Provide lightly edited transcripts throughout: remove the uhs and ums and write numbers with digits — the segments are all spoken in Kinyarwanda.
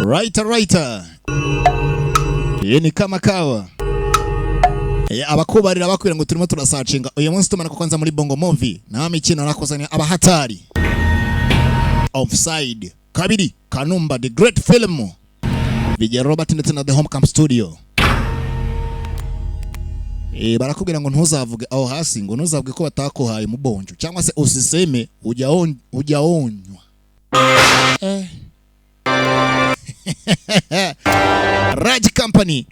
Writer. Yeni kama kawa. Abakubarira bakwira ngo turimo turasacinga. Uyu munsi tumana kwanza muri Bongo Movie. Na mikino nakozanya abahatari. Offside. Kabiri Kanumba the great film. Vijay Robert ndetse na The Home Camp Studio. Barakubwira ngo ntuzavuge aho hasi ngo ntuzavuge ko batakohaye mu bonjo cyangwa se usiseme ujaonywa. Raj Company,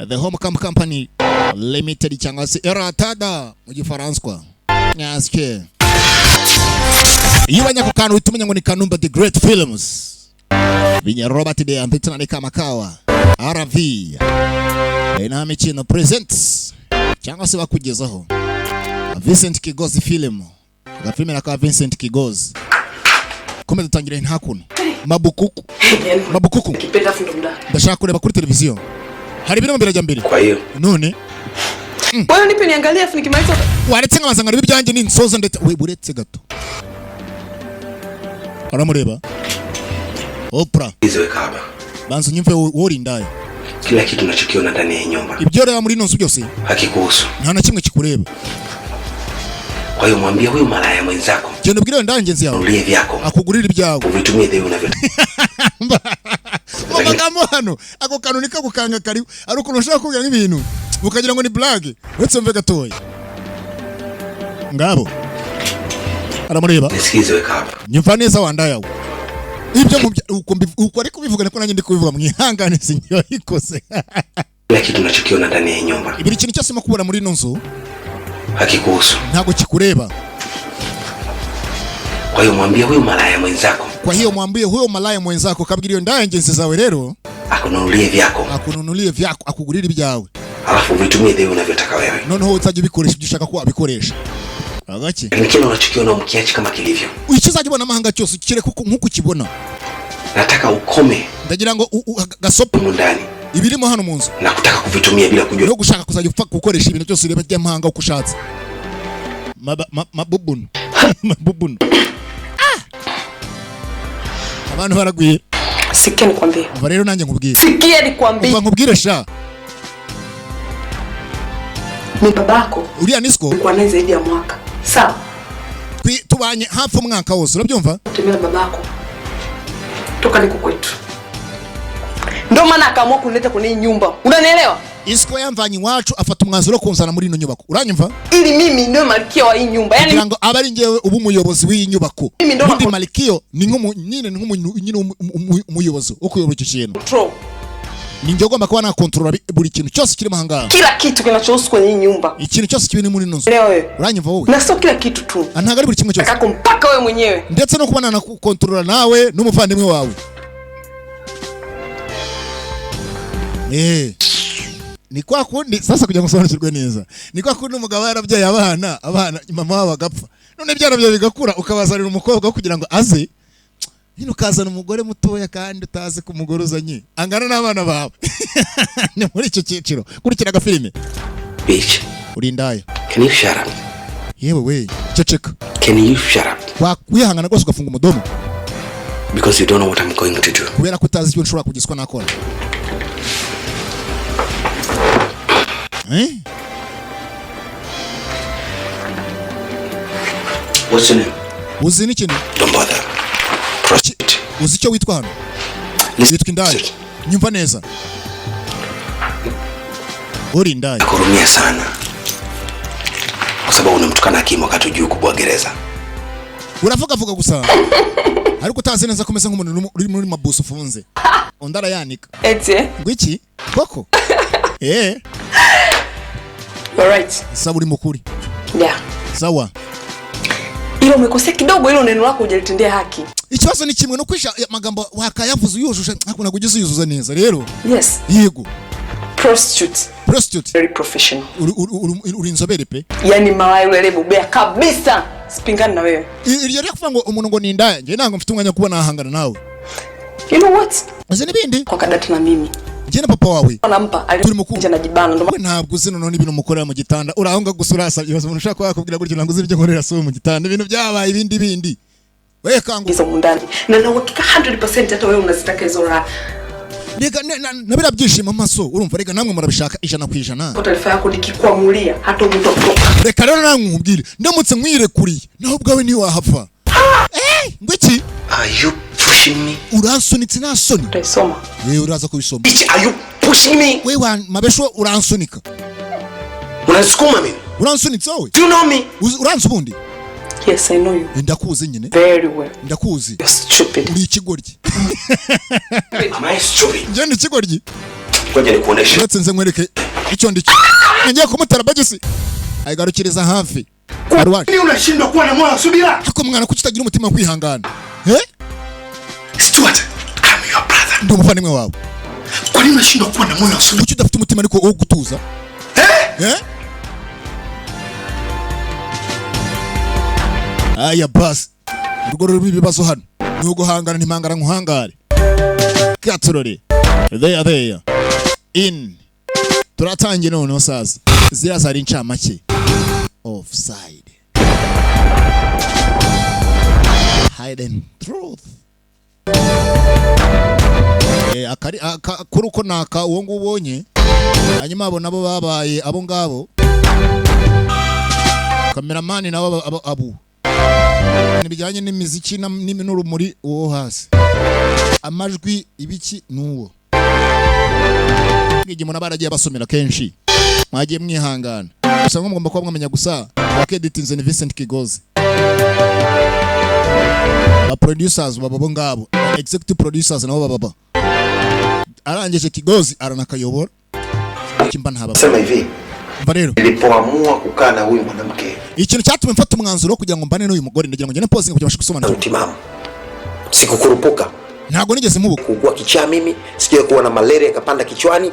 The Home Camp Company Limited cyangwa se Eratada mu Gifaransa. Nyaske. Yibanya ko kantu bitumenya ngo ni Kanumba the great films. Vijay Robert de ambitana ni kama kawa. RV. Ina mikino presents cyangwa se bakugezaho Vincent Kigozi film. Agafilme na ka Vincent Kigozi. Komeza dutangire ntakuno. Mabukuku. Kipenda fundo mda. Ndashaka kureba kuri televiziyo. Hari ibintu mbere mbere. Kwa hiyo. None. Wewe nipe niangalie afu nikimaliza. Waretse nkabasanga ibi byanjye ni nsoza ndetse we buretse gato. Aramureba. Oprah. Izo kaba. Banzo nyimfe wori ndaye. Kila kitu unachokiona ndani ya nyumba. Ibyo rero muri nonso byose hakikuhusu. Nta na kimwe kikureba. Kwa hiyo mwambie huyu malaya mwenzako. Genda ubwire ndangenzi yawe. Ulie vyako. Akugurira ibyawe. Uvitumie dhewe unavyo. Mugamo hano ako kanunika gukanga kari ari ukuntu ushaka kugira nk'ibintu ukagira ngo ni blague uretse mve gatoya ngabo aramureba. Nisikize weka hapa. Nyumva neza wandayawe. Ibyo uko ari kubivugana ko nanjye ndi kubivuga mwihangane sinyo ikose. Kila kitu unachokiona ndani ya nyumba. Ibiri kintu cyose makubona muri nonzo hakikuhusu. Ntago kikureba. Kwa hiyo mwambie huyu malaya mwenzako. Kwa hiyo mwambie huyo malaya mwenzako kabwira iyo ndangenzi zawe rero akununulie vyako. Akununulie vyako akugurira ibyawe. Alafu vitumie dhewe unavyotaka wewe. Noneho uzajye ubikoresha ibyo ushaka ko abikoresha. Agaki. Kile unachokiona mkiachi kama kilivyo. Ukizajye ubona amahanga cyose kire kuko nkuko kibona. Nataka ukome. Ndagira ngo gasopo ndani. Ibirimo hano munzu. Nakutaka kuvitumia bila kujua. No gushaka kuzajya upfa gukoresha ibintu byose irebe ry'amahanga uko ushatse. Mabubun. Mabubun. Abantu baragwiye. Sikia nikwambie. Uva rero nanjye nkubwire. Sikia nikwambie. Uva nkubwire sha. Ni babako. Uriya Nisko. Kwa nini zaidi ya mwaka? Sawa. Tubanye hafi umwaka wose urabyumva? Tumia babako. Toka niko kwetu. Ndio maana akaamua kunileta kwenye nyumba. Unanielewa? Isko yamvanyi wacu afata umwanzuro kunzana muri ino nyubako. Uranyumva? Ili mimi ndio malkia wa hii nyumba. Yaani ngo abari ngewe ubu muyobozi w'iyi nyubako. Ndi malikio ni nk'umuyobozi ukuyobora icyo kintu. Ni njye ugomba kuba na control buri kintu cyose kiri mahanga. Kila kitu kinachohusu kwenye hii nyumba. Ikintu cyose kibini muri nonzo. Uranyumva wowe? Na sio kila kitu tu. Ntago ari buri kimwe cyose. Akako mpaka wewe mwenyewe. Ndetse no kubana na control nawe n'umuvandimwe wawe. Ni kwa kundi sasa kugira ngo sobanukirwe neza. Ni kwa kundi umugabo yarabyaye abana mama wabo agapfa. None byarabyo bigakura ukabazanira umukobwa kugira ngo aze. Hino kazana umugore mutoya kandi utazi kumugorozanye. Angana n'abana bawe. Ni muri icyo cyiciro. Kurikira agafilime. Bitch. Urindaye. Can you shut up? Yewe we, ceceka. Can you shut up? Wakwihangana rwose ugafunga umudomo. Because you don't know what I'm going to do. Kubera ko utazi icyo nshobora kugiswa nakora. What's your name? Uzi ni kintu? Don't bother. Prostitute. Uzi icyo witwa hano? Witwa indaya. Nyumva neza. Uri indaya. Nakurumia sana. Kwa sababu unamtukana Hakimu wakati hujui kubwa gereza. Uravuga gusa. Ariko utazi neza komeza nk'umuntu uri muri mabuso ufunze. Ondara yanika. Ete. Ngwiki? Koko? You're right. Sawa uri mukuri. Yeah. Sawa. Ilo umekosea kidogo, ilo neno lako hujalitendea haki. Ikibazo ni kimwe no kwisha magambo wakayavuze uyujuje hakuna kugeza yuzuza neza rero. Yes. Yego. Prostitute. Very professional. Uri inzobere pe. Yani malaya yule bubea kabisa. Sipingani na wewe. Iriyo ryo kuvuga ngo umuntu ngo ni indaya. Nje nango mfite umwanya kuba nahangana nawe. You know what? Aze nibindi? Kwa kadata na mimi. Je na papa wawe? Anampa alikuja na jibana ndo ntabwo uzino none ibintu mukorera mu gitanda urahonga gusura asabye umuntu ushaka yakubwira gutyo nanguze ibyo nkorera so mu gitanda ibintu byabaye ibindi Wewe kangu. Hizo mundani. Na na uhakika 100% hata wewe unazitaka hizo raha. Rega nabira byishimo maso urumva rega namwe murabishaka ijana kwijana. Kwa taarifa yako nikikwamulia hata umutoka. Reka rero nankubwire ndamutse mwire kuri naho bwawe ni wahapfa. Ngwiki? Are you pushing me? Uransunitse nasoni. Utaisoma. Uraza kubisoma. Bitch, are you pushing me? Wewe mabesho uransunika. Unasukuma mimi? Uransunitse wowe? Do you know me? Uransubundi? Yes, I know you. Ndakuzi nyine. Very well. Ndakuzi. You're stupid. Uri ikigoryi. Am I stupid? Njye ni ikigoryi. Ngoja nikuoneshe. Uretse nze nkwereke icyo ndicyo. Ngiye kumutara bagisi. Ayigarukiriza hafi. Ni unashindwa kuwa na moyo subira? Hako mwana kutagira umutima kwihangana. Stuart, I'm your brother. Ndi umuvandimwe wawe. Kwa nini unashindwa kuwa na moyo subira? Kuki udafite umutima ariko wo gutuza? Aya bas. Urugo ruri ibibazo hano. Ni uguhangana ntimangara nkuhangare. Katurore. There. In. Turatangiye none musaza. Zirazari incamake. Offside. Hidden truth. Kuruko naka uwo ngubonye. Hanyuma abo nabo babaye abo ngabo. Kameramani nabo abo. Nibijyanye n'imiziki n'urumuri uwo hasi. Amajwi ibiki nuwo. Ngije muna baragiye basomera kenshi. Mwagiye mwihangana. Gusa ngo mugomba kuba mwamenya gusa wakeditinze ni Vincent Kigozi. Ba producers babo ngabo, executive producers nabo baba. Arangije Kigozi aranakayobora. Kimba ntaba. Sema hivi. Mba rero nilipoamua kukaa na huyu mwanamke. Ikintu cyatumye mfata umwanzuro kugira ngo mbane n'uyu mugore ndagira ngo ngene pose kugira gusobanura. Utimamu. Sikukurupuka. Ntago nigeze mubuka kugwa kichaa mimi, sijaye kuwa na malaria ikapanda kichwani.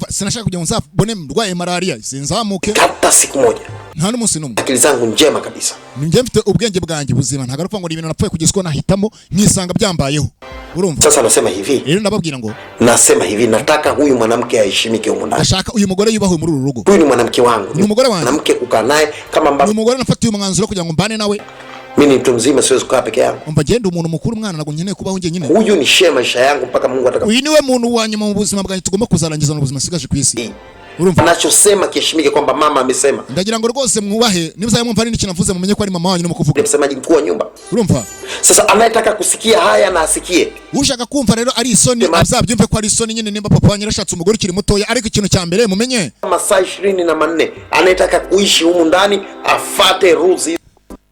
Sinashaka kugira ngo nzabone ndwaye malaria, sinzamuke hata siku moja. Nta n'umunsi n'umwe. Akili zangu njema kabisa. Ninjye mfite ubwenge bwanjye buzima, ntago arupfa ngo ibintu napfuye kugezwa nahitamo nkisanga byambayeho. Urumva? Sasa nasema hivi. Rero ndababwira ngo nasema hivi, nataka huyu mwanamke aheshimike huko ndani. Nashaka uyu mugore yubahwe muri uru rugo. Huyu ni mwanamke wangu. Ni umugore wanjye. Mwanamke kukaa naye kama mbaba. Ni umugore nafatiye umwanzuro kugira ngo mbane nawe. Mimi ni mtu mzima, siwezi kukaa peke yangu. Umva genda umuntu mukuru mwana nago nkeneye kubaho njye nyine. Huyu ni share maisha yangu mpaka Mungu atakapo. Uyu niwe muntu wanyuma mu buzima bwanjye tugomba kuzarangiza mu buzima sigaje ku isi. Urumva? Anachosema kiheshimike kwamba mama amesema. Ndagira ngo rwose mwubahe, niba mwumva ari n'ikintu navuze mumenye ko ari mama wanyu no mukuvuga. Msemaji mkuu wa nyumba. Urumva? Sasa anayetaka kusikia haya na asikie. Ushaka kumva rero ari isoni azabyumve ko ari isoni nyine nimba papa wanyu yarashatse umugore ukiri mutoya, ariko ikintu cya mbere mumenye. Masaa 24 anayetaka kuishi humu ndani afate rules.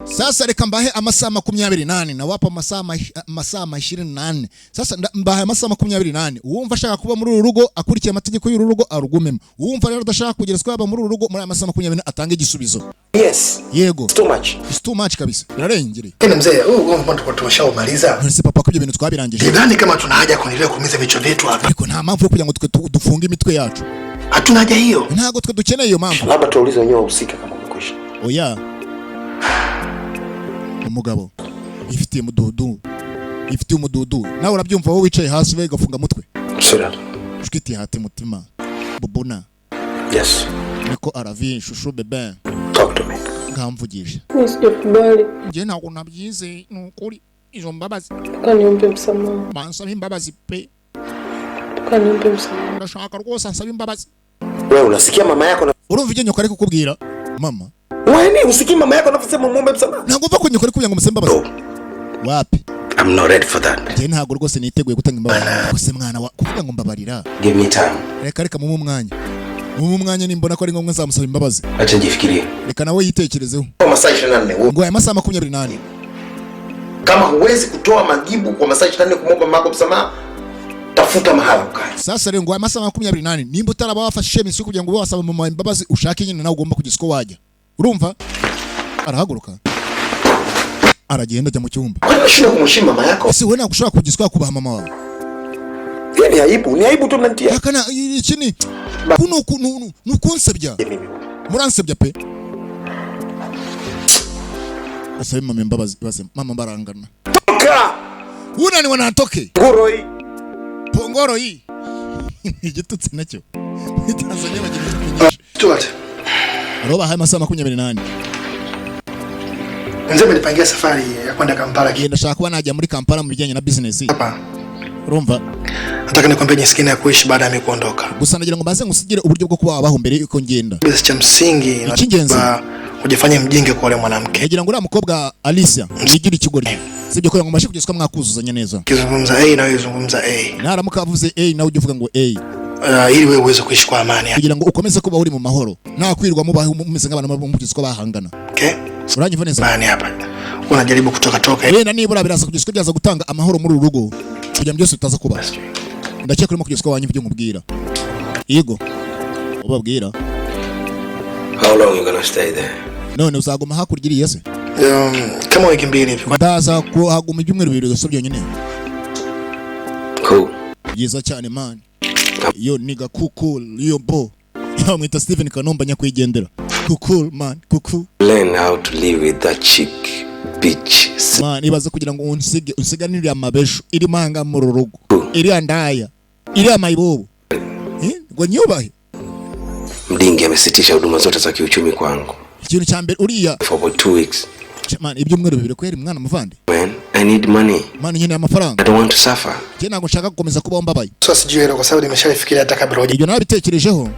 Sasa reka mbahe amasaha 28 na wapa amasaha 28. Sasa mbahe amasaha 28. Uwumva ashaka kuba muri uru rugo akurikiye amategeko y'uru rugo arugumemo. Uwumva rero udashaka kugera swaba muri uru rugo muri amasaha 28 atanga igisubizo. Yes. Yego. It's too much kabisa. Narengere. Kile mzee, huyu mbona tumeshaumaliza? Nisi papa kubyo bintu twabirangije. Sidhani kama tuna haja kuendelea kuumiza vichwa vyetu hapa. Ariko nta mpamvu yo kugira ngo dufunge imitwe yacu. Hatuna haja hiyo. Ntago twe dukeneye iyo mpamvu. Labda tuulize wenyewe usika kama umekwisha. Oya. Umugabo ifitiye umududu nawe urabyumva wowe wicaye hasi we gafunga mutwe sura ushkiti hati mutima bubuna yes niko aravi shushu bebe talk to me ngamvugisha Nisijikubali. Nje ntago nabyize nukuri izo mbabazi Kaniombe msamaha. Bansaba imbabazi pe Kaniombe msamaha. ndashaka rwose ansaba imbabazi. Wewe unasikia mama yako na urumva ibyo nyoko ari kukubwira mama? Wewe usikii mama yako anasema muombe msamaha? Ntago mva ko nyoko ari kugira ngo musemba bazi. Wapi? I'm not ready for that. Nje ntago rwose niteguye gutanga imbabazi. Kose mwana wa kuvuga ngo mbabarira. Give me time. Reka mu mwanya nimbona ko ari ngombwa nzamusaba imbabazi. Acha njifikirie. Reka nawe yitekerezeho. Kwa masaa 24. Ngo aya masaa 28. Kama huwezi kutoa majibu kwa masaa 24 kumwomba mama msamaha, tafuta mahali ukae. Sasa rero ngo aya masaa 28 nimba utaraba wafashe iminsi kugira ngo wasaba mama imbabazi ushake nyine nawe ugomba kugisiko wajya. Urumva? Arahaguruka. Aragenda ajya mu cyumba. Kwa nini kumheshimu mama yako? Si wewe nakushaka kugisiko kubaha mama wawe. Ni aibu tu mnanitia. Akana ikini kuno nukunsebya. Muransebya pe. Asa mama imbabazi base mama barangana. Toka. Una ni wanatoke. Ngoro hii. Igitutse nacyo. Tanzania bagira Stuart. Roba haya masaa 28. Mzee amenipangia safari ya kwenda Kampala. Ndashaka kuba najya muri Kampala mu bijyanye na business. Hapa. Urumva? Nataka nikwambie jinsi gani ya kuishi baada ya mimi kuondoka. Gusa nagira ngo mbanze ngusigire uburyo bwo kuba wabaho mbere yuko ngenda. Basi cha msingi na ujifanye mjinge kwa yule mwanamke. Nagira ngo uriya mukobwa Alicia yigira ikigori. Sibyo ko ngo mashike kugezwa mwakuzuzanya neza. Kizungumza A na wewe zungumza A. Naramuka avuze A nawe uvuga ngo A. Ili wewe uweze kuishi kwa amani. Kugira ngo ukomeze kuba uri mu mahoro. Nta kwirwa mubaho mumeze nk'abantu bamugizwe bahangana. Okay? Uranyumva neza? Bani hapa. Unajaribu kutoka. Yenda nibura biraza kugizwe byaza gutanga amahoro muri urugo. Kugira byose bitaza kuba. Ndakeka urimo kugizwe wanyu byo nkubwira. Yego. Ubabwira. How long you gonna stay there? None uzaguma hakurya yese? Kama wiki mbili hivi. Ndaza ko haguma ibyumweru bibiri gusa byonyine. Cool. Byiza cyane man. Yo nigga cool yo bo. Yo mwita Steven Kanomba nyakwigendera. Cool man, cool. Learn how to live with that chick bitch. Man, ibaze kugira ngo unsiganire amabesho iri manga mu rurugo. Iri andaya. Iri amayibobo. Ngo nyubahe. Mdingi amesitisha huduma zote za kiuchumi kwangu. Ikintu cya mbere uriya For about 2 weeks. Man, ibyumweru bibiri kweri mwana muvandi. Man, I need money. Man, nyine amafaranga. I don't want to suffer. Kena ngo nshaka gukomeza kubaho mbabaye. Sasa sijui hilo kwa sababu nimeshafikiria hata kabla hoja. Ibyo nabitekerejeho.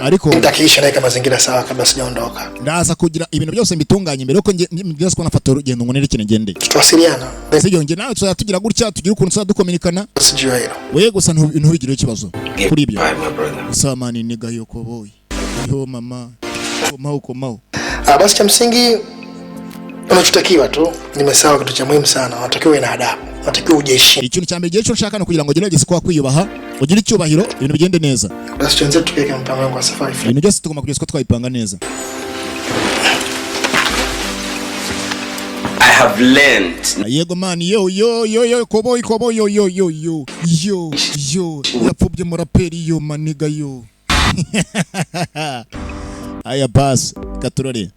Ariko nitakiisha naye kama mazingira sawa kabla sijaondoka. Ndaza kugira ibintu byose mbitunganye mbere uko ngiye ko nafata urugendo ngo nerekene ngende. Tutawasiliana. Sijyo nge nawe tugira gutya tugira ukuntu tuza dukominikana. Sijui hilo. Wewe gusa ntubigire ikibazo. Kuri ibyo. Bye my brother. Samani niga yoko boy. Yo mama. Komao. Basi cha msingi unachotakiwa tu nimesahau kitu cha muhimu sana. Unatakiwa ina adabu. Unatakiwa ujeshi. Ikintu cya mbere gihe cyo nshaka no kugira ngo gerageze kwa kwiyubaha, ugire icyubahiro, ibintu bigende neza. Basi tuanze tukeke mpango wangu wa safari. Ibintu byose tugomba kugeza ko twayipanga neza. I have learned. Yego man, yo koboy yo. Yapfubye muraperi yo maniga yo. Aya bas katurore.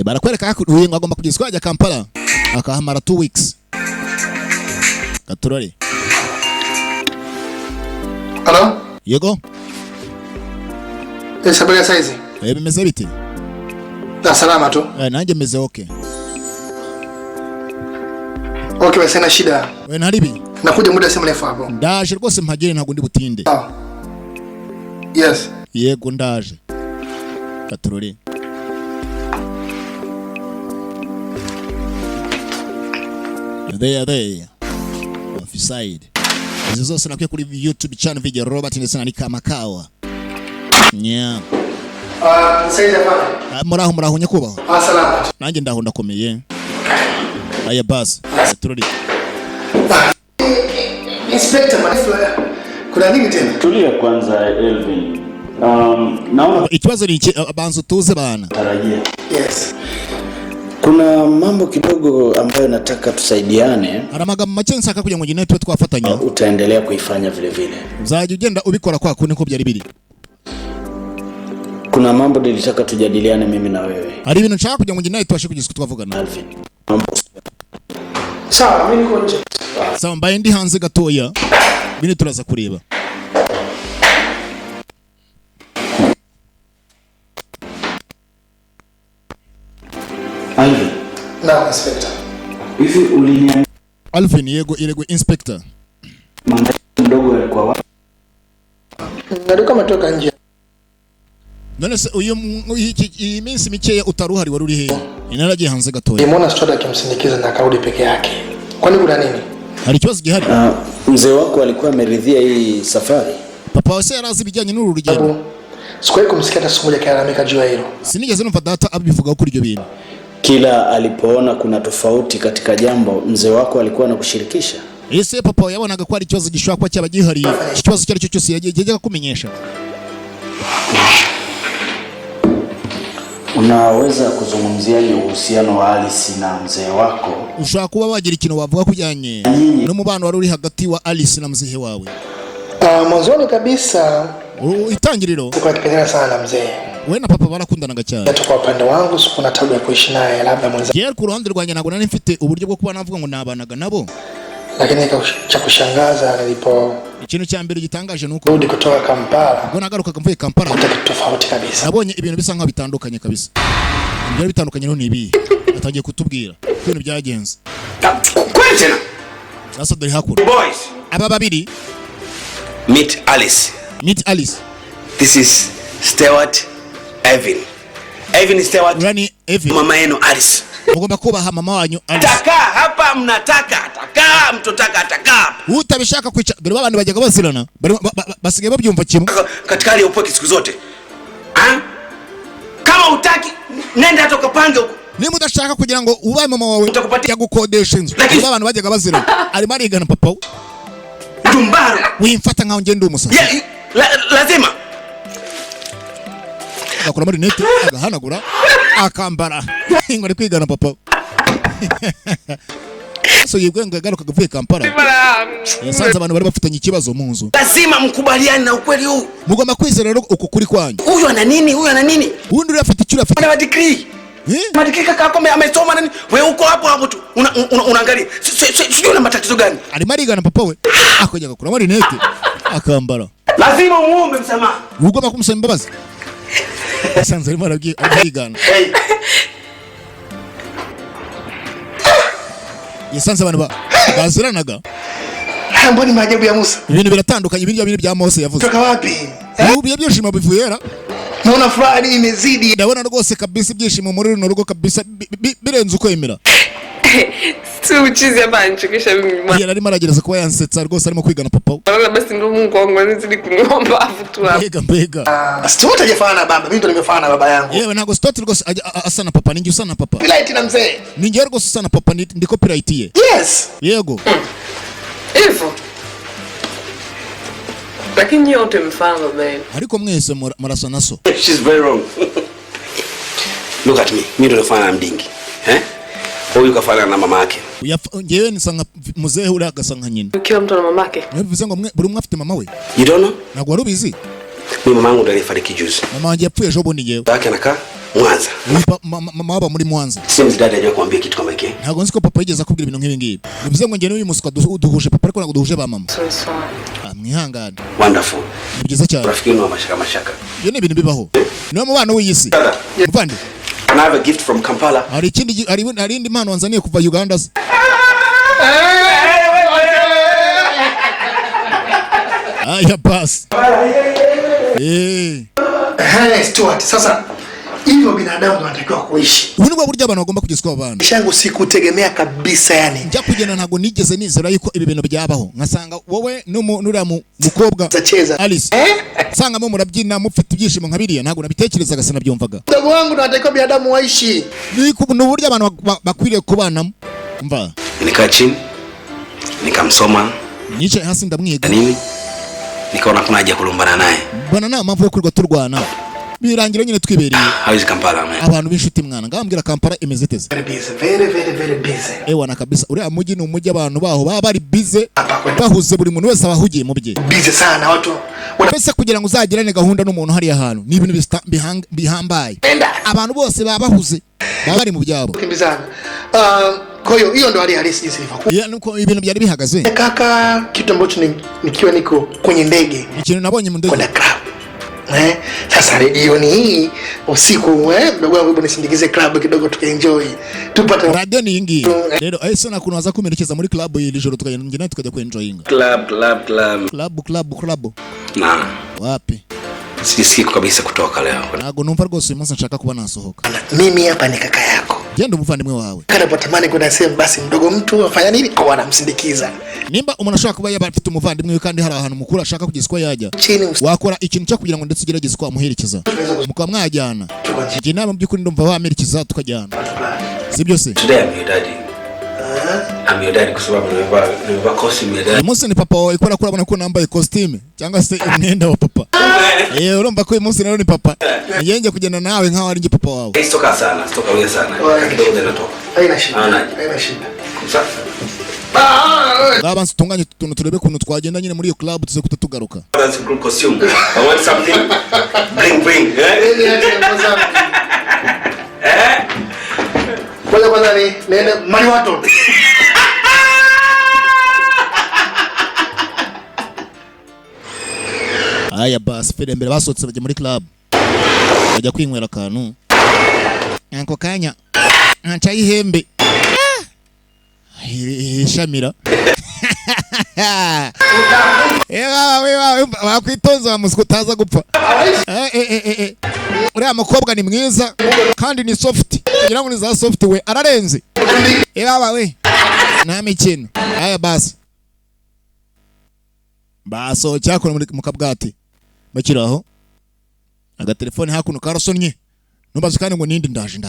Barakwereka ko uyu agomba kugezwa ajya Kampala akahamara 2 weeks. Katurore. Hello? Yego. Habari ya saizi? Bimeze bite? Salama tu. Nanjye meze okay. Okay, basi na shida. Wewe ntaribi? Nakuja muda si mrefu hapo. Ndaje rwose mpagere ntago ndi butinde. Yes. Yego ndaje. Katurore. There. Offside. Hizo zose nakuwa kuri YouTube channel video Robert ndetse na Nika Makawa. Nya. Saizi hapa. Muraho nyakubaho. Salama. Nanjye ndaho ndakomeye. Aya bas. Katurore. Inspector Manifla. Kuna nini tena? Tulia kwanza Elvin. Naona ikibazo ni abanzo tuze bana. Tarajia. Yes. Kuna mambo kidogo ambayo nataka tusaidiane. Aramagambo make nsaka kugira ngo nyine tuwe twafatanya. Utaendelea kuifanya vile vile. Uzajya ugenda ubikora kwa kundi ko byari biri. Kuna mambo nilitaka tujadiliane mimi na wewe. Hari ibintu nshaka kugira ngo nyine twashe kugeza twavugana. Alvin. Sawa, mimi niko nje. Sawa, mbaye ndi hanze gatoya. Bini turaza kureba. Alvin. Na inspector. Hivi uliniambia Alvin yego inspector. Manda mdogo alikuwa wapi? Nalikuwa matoka nje. None se uyu iminsi mikeya utaruhari wari uri he? Inaragiye hanze gatoya. Nimeona Stoda akimsindikiza na akarudi peke yake. Kwani kuna nini? Hari ikibazo gihari? Mzee wako alikuwa ameridhia hii safari. Papa wase yarazi bijyanye n'uru rugendo. Sikuwahi kumsikia hata siku moja akilalamika juu ya hilo. Sinigeze numva data abivuga kuri ibyo bintu. Kila alipoona kuna tofauti katika jambo, mzee wako alikuwa anakushirikisha. Ese papa yabonaga ko ari ikibazo gishobora kuba cyaba gihari. Ikibazo cyari cyo cyose yagiye kumenyesha. Unaweza kuzungumzia uhusiano wa Alice na mzee wako? Ushaka kuba wagira ikintu wavuga kujyanye n'umubano wari uri hagati wa Alice na mzee wawe. Mwanzoni kabisa itangiriro kwa kipendana sana na mzee. Wewe na papa barakundanaga cyane. Hata kwa upande wangu sikuna tabu ya kuishi naye labda mwanzo. Yeye ku ruhande rwanjye ntabwo nari mfite uburyo bwo kuba navuga ngo nabanaga nabo. Lakini cha kushangaza ikintu cya mbere gitangaje nuko rudi kutoka Kampala. Ngo nagaruka mvuye Kampala. Tofauti kabisa. Nabonye ibintu bisa nkaho bitandukanye kabisa. Ibyo bitandukanye no nibi. Atangiye kutubwira ibintu byagenze. Kwentena. Sasa dore hakuru. Boys. Aba babiri. Meet Alice. Meet Alice. This is Stewart Evan. Evan Stewart. Rani Evan. Mama yenu Alice. Mugomba kubaha mama wanyu Alice. Taka hapa mnataka, taka mtotaka taka. Utabishaka kwica. Dore babandi bajyaga bazirana. Basigaye babyumva kimwe. Katika hali ya upweke siku zote. Kama utaki nenda toka pange huko. Niba udashaka kugira ngo ubaye mama wawe yagukodesha inzu. Dore babandi bajyaga bazirana. Ari marigana papa. Dumbaro. Wimfata nkaho ngende umusazi. Lazima. Akora muri net agahanagura akambara. Ingore kwigana papa. So yigwenga garuka gavuye Kampala. Yasanze abantu bari bafitanye ikibazo mu nzu. Lazima mkubaliane na ukweli huu. Mugomba kwizera rero uko kuri kwanyu. Huyu ana nini? Huyu ana nini? Undi urafite icyo urafite. Ana degree. Madikika kaka kama amesoma nani? Wewe uko hapo tu. Unaangalia. Sio una matatizo gani? Alimarigana papa we. Akoja gakura muri net akambara. Lazima muombe msamaha. Ugomba kumusaba imbabazi. Yasanze arimo arabwigana. Yasanze abantu baziranaga. Mbona maajabu ya Musa? Ibintu biratandukanye ibintu bya Mose yavuze. Toka wapi? Ubu byishimo bivuyera. Naona furaha ni imezidi. Ndabona rwose kabisa ibyishimo muri runo rugo kabisa birenze ukwemera. Uchizi hapa anachekesha mimi mama. Yari arimo aragereza kuba yansetsa rwose arimo kwigana papa. Wala basi ndo Mungu wangu anazidi kuniomba afu tu hapa. Mbega. Stuart hajafanana baba, mimi ndo nimefanana baba yangu. Yewe ntago Stuart rwose asana papa, ninjye usana papa. Copyright na mzee. Ninjye rwose usana papa ndi copyright ye. Yes. Yego. Hivyo. Lakini yote mfano baba. Ariko mwese marasa naso. She's very wrong. Look at me. Mimi ndo nafanya mdingi. Huyu kafana na mama yake. Ngewe nisanga muzee ule agasanga nyina. Kila mtu na mama yake. Bivuze ngo buri umwe afite mama we. You don't know? Ntabwo wari ubizi. Mimi mama yangu ndo alifariki juzi. Mama wanjye yapfuye ejo bundi ngewe. Yake anakaa Mwanza. Mama waba muri Mwanza. Sims dad ajya kuambia kitu kama hiki. Ntabwo nzi ko papa yigeze akubwira ibintu nk'ibi ngibi. Bivuze ngo ngewe n'uyu musuka duhuje papa ariko ntabwo duhuje ba mama. Mwihangane. Wonderful. Ni byiza cyane. Rafiki no mashaka. Iyo ni ibintu bibaho. Niyo mubano w'iyisi. Muvandi. Can I have a gift from Kampala? Hari indi mpano wanzaniye kuva Uganda. Aya pass. Stuart, sasa hivyo binadamu wanatakiwa kuishi. Ubu nibwo buryo abantu bagomba kugiswa abantu. Shangu sikutegemea kabisa yani. Njya kugenda ntago nigeze nizera yuko ibi bintu byabaho. Nkasanga wowe n'uriya mukobwa Alice. Sanga mu murabyina mufite ibyishimo nkabiriya ntago nabitekerezaga sinabyumvaga. Ndugu wangu wanatakiwa binadamu waishi. Ni uburyo abantu bakwiriye kubanamo. Mva. Nikaa chini. Nikamsoma. Niche hasi ndamwiga. Nini? Nikaona kuna haja kulumbana naye. Bwana na mpamvu yo kurwa turwana. Birangira nyine twibereye. Hawezi Kampala man. Abantu b'inshuti mwana ngambwira Kampala imeze teze. Very busy. Ewana kabisa uriya mujyi ni umujyi abantu baho baba bari busy bahuze buri muntu wese abahugiye mu bye. Busy sana watu. Pesa kugira ngo uzagirane gahunda n'umuntu hari ahantu ni ibintu bihambaye. Abantu bose baba bahuze baba bari mu byabo. Kimbizana. Kwa hiyo ndo hali halisi jinsi ilivyokuwa. Ya nuko ibintu byari bihagaze. Kaka kitu ambacho nikiwa niko kwenye ndege. Ikintu nabonye mu ndege. Kwa club. Sasa radio ni hii usiku mdogo wangu hebu nisindikize club kidogo tukaenjoy. Tupate radio ni ingi. Rero sana kunaza kumerekeza muri club ili joro tukajya ngina tukajya kuenjoyinga. Club. Na. Wapi? Sisikii kabisa kutoka leo. Ntago numva rwose umunsi nshaka kuba nasohoka. Mimi hapa ni kaka yako. Genda umuvandimwe wawe. Kana potamani kuna sehemu basi mdogo mtu afanya nini? Kwa anamsindikiza. Nimba umuntu ashaka kuba yabafite umuvandimwe kandi hari ahantu mukuru ashaka kugiswa yajya. Wakora ikintu cyo kugira ngo ndetse ugerageze kwa muherekeza. Mukaba mwajyana. Igihe nama by'ukuri ndumva wamerekeza tukajyana. Sibyo se? Today I'm your daddy. I'm your daddy kusababu nimevaa costume ya daddy. Munsi ni papa wawe ikora kurabona ko nambaye costume cyangwa se umwenda wa papa. Urumva ko uyu munsi rero ni papa. Ngiye kugenda nawe nkaho ari nge papa wawe. Stoka sana, stoka wewe sana. Kidogo tena toka. Haina shida. Ngaba nsitunganye tuntu turebe kuntu twagenda nyine muri iyo club tuze kutatugaruka. That's a group costume. I want something. Bring. Kwanza ni nene mali watu. Aya basi fere mbere basohotse bajya muri club. Bajya kwinywera akantu. Anko kanya. Anca ihembe. Shamira. Ewa wakwitonza wamusiko utaza gupfa. Uriya mukobwa ni mwiza kandi ni soft. Kugira ngo ni za soft we ararenze. Ewa we. Nta mikino. Aya basi. Baso cyakora muri mukabwati. Bakiraho. Aga telefone hakuno karasonnye. Numbaze kandi ngo nindi ndaje.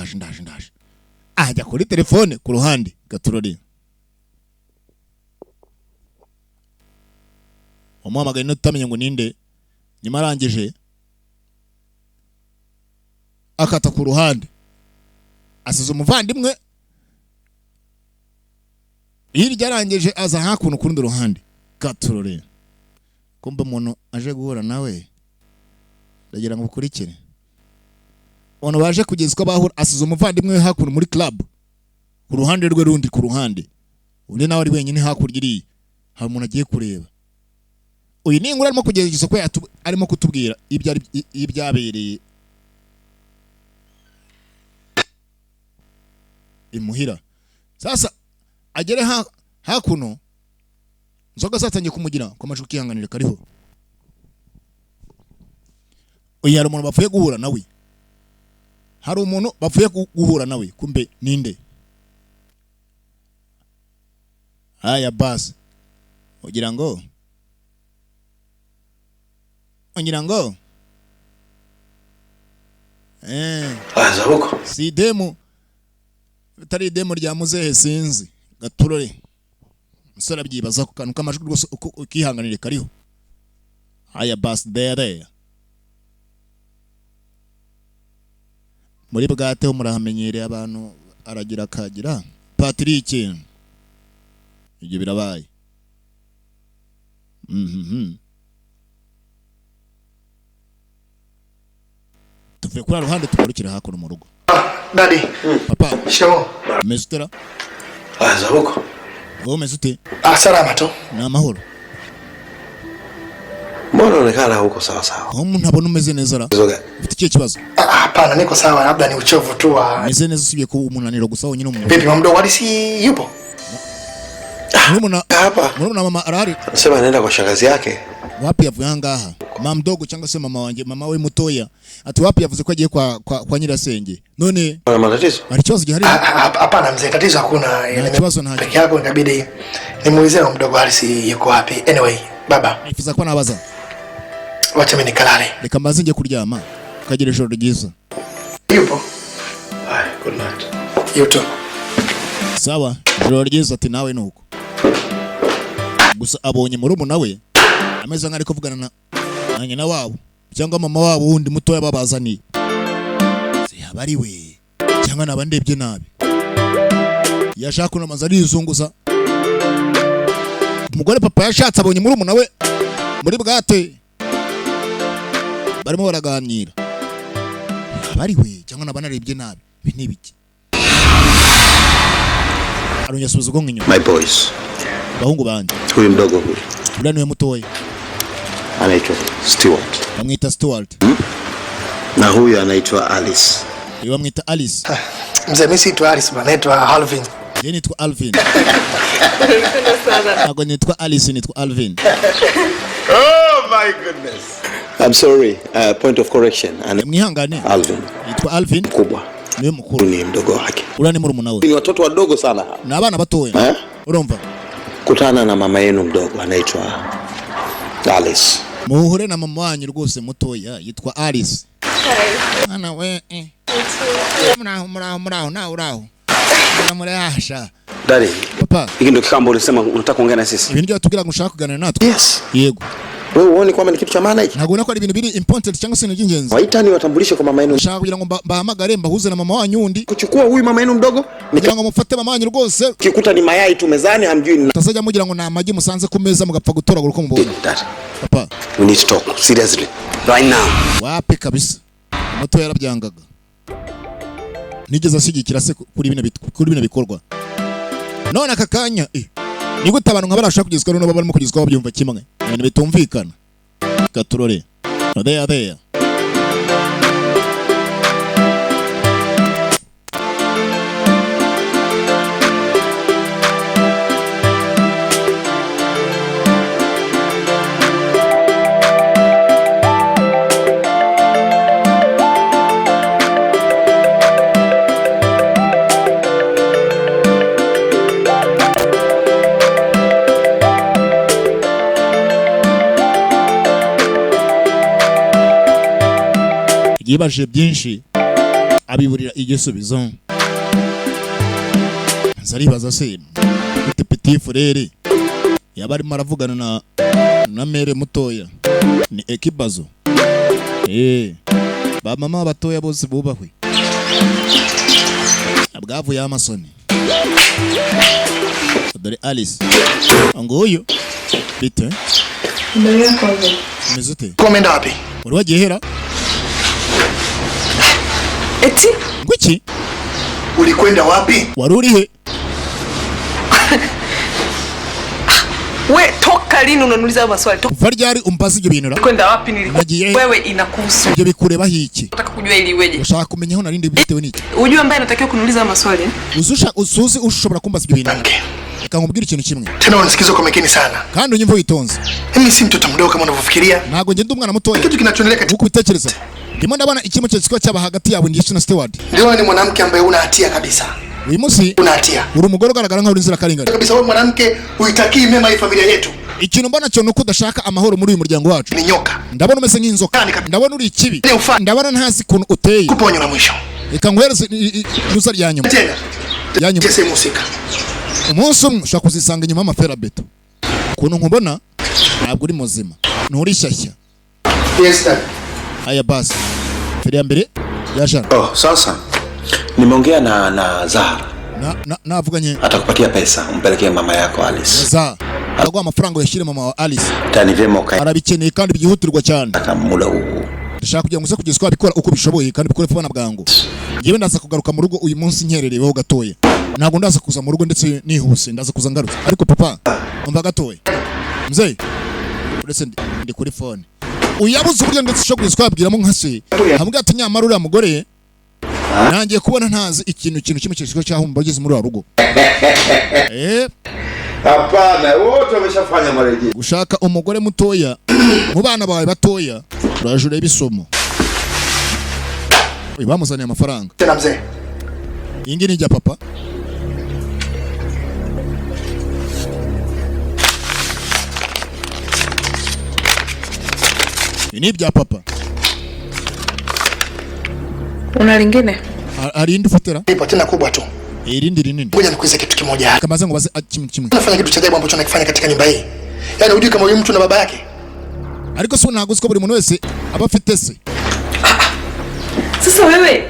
Ajya kuri telefone ku ruhande gaturori. Umuhamagaye no tutamenye ngo ninde. Nyuma arangije akata ku ruhande. Asize umuvandimwe. Hirya arangije aza hakuno ku rundi ruhande. Gaturori. Kumba umuntu aje guhura nawe. Ndagira ngo ukurikire. Ono baje kugeza ko bahura asize umuvandimwe hakuno muri club. Ku ruhande rwe rundi ku ruhande. Undi nawe ari wenyine hakurya iri. Ha umuntu agiye kureba. Uyu ni inkuru arimo kugeza ko arimo kutubwira ibyabereye imuhira. Sasa agere hakuno nzoga zatangiye kumugira ko amajwi kihanganire kariho. Uyu hari umuntu bapfuye guhura nawe. Hari umuntu bapfuye guhura nawe kumbe ninde? Aya basi. Ugira ngo aza huko si demo bitari demo rya muzehe sinzi gaturore musora byibaza ku kantu kamajwi rwose ukihanganire kariho. Aya basi there muri bwate ho murahamenyereye abantu aragira kagira Patrick ibyo birabaye. Tuvuye kuri ruhande tukurikira hakuno mu rugo. Daddy. Papa. Shikamoo. Mezutera. aza huko Wewe mezute? Salama tu. Na mahoro. mbona unaonekana huko sawa sawa? Umuntu abona umeze neza ra. Ufite ikihe kibazo? Hapana, niko sawa, labda ni uchovu tu wa. Meze neza usibiye ko umunaniro gusa wonyine umuntu. Vipi mdogo Halisi yupo? Murumuna mama arahari. Sema anaenda kwa shangazi yake. Wapi yavuye hangaha? Mama mdogo cyangwa se mama wanje, mama we mutoya. Ati wapi yavuze ko agiye kwa nyirasenge. None Kuna matatizo? Ari kibazo gihari? Hapana mzee, tatizo hakuna. Kibazo nta. Peke yako inabidi nimuulize mdogo Halisi yuko wapi. Anyway, baba. Nifuza ko nabaza. Wacha mimi nikalale. Reka mbaze nje kuryama. Kagira ijoro ryiza. Yupo? Hai, good night. Yuto. Sawa, ijoro ryiza ati nawe nuko. Gusa abonye murumuna we ameze nk'ari kuvugana na nyina wabo cyangwa mama wabo wundi mutoya babazaniye. Bari we cyangwa nabandebye nabi. Yashaka kunamaza rizunguza. Umugore papa yashatse abonye murumuna we muri bwate. Barimo baraganira. Bari we cyangwa nabanarebye nabi. Ibi ni biki? Aronyasubiza ugonga inyuma. My boys. Bahungu banje. Huyu mdogo huyu. Fulani we mutoya. Anaitwa Stewart. Bamwita Stewart. Na huyu anaitwa Alice. Yeye bamwita Alice. Mzee mimi si Alice bana, naitwa Alvin. Yeye nitwa Alvin. Nago nitwa Alice, nitwa Alvin. Oh my goodness. I'm sorry, point of correction. Mwihangane. Alvin. Nitwa Alvin. Kubwa. Niwe mukuru. Ni mdogo wake. Urani murumuna we. Ni watoto wadogo sana. Na abana batoya. Urumva? Kutana na mama yenu mdogo anaitwa Alice. Muhure na mama wanyu rwose mutoya yitwa Alice. Ana we muraho na uraho. Murahasha. Daddy. Papa. Hiki ndio kikambo ulisema unataka kuongea na sisi. Ibi ndio tubwira gushaka kuganira natwe. Yes. Yego. Wewe uone kwamba ni kitu cha maana hiki? Nagona ko ari ibintu biri important cyangwa se n'ingenzi. Waita ni watambulishe kwa mama yenu. Nshaka kugira ngo bahamagare mbahuze na mama wanyu undi. Kuchukua huyu mama yenu mdogo? Kugira ngo mufate mama wanyu rwose. Kikuta ni mayai tu mezani hamjui ni. Tasajya mugira ngo na amagi musanze ku meza mugapfa gutoragura uko mubona. Papa. We need to talk seriously. Right now. Wapi kabisa. Moto yarabyangaga. Nigeze ashigikira se kuri bino bikorwa. None akakanya ni gute abantu nka barashaka kugezwa no barimo kugezwa babyumva kimwe. Ibintu bitumvikana. Gaturore. There. Yibaje byinshi abiburira igisubizo. Nzaribaza se petit frere yabari maravugana na mere mutoya ni ekibazo. Ba mama batoya bose bubahwe. Abwavu ya Amazon. Dore Alice. Angoyo. Bite. Ndio kwaje. Mezute. Komenda wapi? Wari wagiye hera? Eti? Ngwiki? Ulikwenda wapi? Wari uri he? We toka lini unaniuliza maswali? Kuva ryari umpaza ibyo bintu ra? Kwenda wapi nilikuwa? Wewe inakuhusu. Ibyo bikureba hiki? Nataka kujua ili weje. Ushaka kumenya aho narindi bitewe niki? Ujue ambaye anatakiwa kuniuliza maswali? Usuzi ushobora kumbaza ibyo bintu. Reka nkubwire ikintu kimwe. Tena unisikize kwa makini sana. Kandi unyumve witonze. Mimi si mtoto mdogo kama unavyofikiria. Ntago ngende umwana mutoya. Kitu kinachoendelea katika ukubitekereza. Ndimo ndabana ikimo cy'ikiko cyaba hagati yawe ndishe na Steward. Ndio, ni mwanamke ambaye una hatia kabisa. Uyu munsi una hatia. Uri umugore ugaragara nka uri nzira karengane. Kabisa wewe mwanamke uitakii mema ya familia yetu. Ikintu mbona cyo nuko udashaka amahoro muri uyu muryango wacu. Ni nyoka. Ndabona umeze nk'inzoka. Ndabona uri ikibi. Ndabona ntazi kuntu uteye. Kuponyo na mwisho. Reka ngwereze nusa ryanyuma. Tena. Yanyuma. Jese musika. Umunsi umwe ushaka kuzisanga inyuma y'amafera beto. Kuntu nkubona ntabwo uri muzima. Nturi shyashya. Yes sir. Aya basi. Feri ya mbere yashana. Oh, sasa. Nimeongea na Zahara. Navuganye. Atakupatia pesa umpelekee mama yako Alice. Zahara. Aragwa amafaranga yashire mama wa Alice. Tani vema ukae. Arabikeneye kandi byihutirwa cyane. Akamula huu. Ndashaka kugira ngo kugezwa bikora uko bishoboye kandi bikore vuba na bwangu. Ngiye ndaza kugaruka mu rugo uyu munsi nkerereweho gatoya. Ntabwo ndaza kuza mu rugo ndetse nihuse ndaza kuza ngarutse. Ariko papa umva gatoya. Mzee. Uretse ndi kuri phone. Uyabuze uburyo ndetse cyo kugezwa babwiramo nkase. Hamwe ati nyamara uriya mugore nangiye kubona ntazi ikintu kimwe cy'ikiko cyaho mbageze muri rugo. Hapana, wote wameshafanya marejeo. Ushaka umugore mutoya mu bana bawe batoya urajura ibisomo. Uyu bamuzaniye amafaranga. Tena mzee. Ingi ni jya papa. Ini bya papa. Una lingine? Ari indi futera? Ipo tena kubwa tu. Irindi rinini. Ngoja nikuulize kitu kimoja. Kama zangu baze kimwe. Unafanya kitu cha ajabu ambacho unakifanya katika nyumba hii. Yaani hujui kama huyu mtu na baba yake. Ariko so ntago siko buri muntu wese aba afite se. Sasa wewe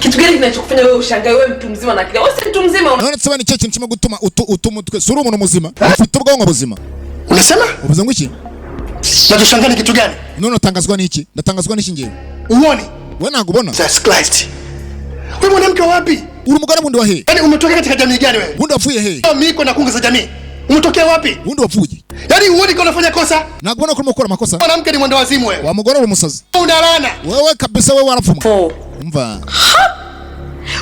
kitu gani kinachokufanya wewe ushangae wewe mtu mzima na kile? Wewe si mtu mzima. Unaona tsaba ni cyo kimwe gutuma utuma suri umuntu muzima. Ufite ubwonko buzima. Unasema? Uvuze ngo iki? Natushangaa ni kitu gani? None utangazwa n'iki? Ndatangazwa n'iki ngiye? Uone? Wewe ntago ubona? Jesus Christ. Wewe mwanamke wapi? Uri mugara bundi wa he? Yaani umetokea katika jamii gani wewe? Bundi wafuye he? Miko na kunga za jamii. Umetokea wapi? Bundi wafuye. Yaani uone kama unafanya kosa? Ntago ubona ko ukora makosa. Mwanamke ni mwendo wazimu wewe. Wa mugore uri umusazi. Unalana. Wewe kabisa wewe warafuma. Umva.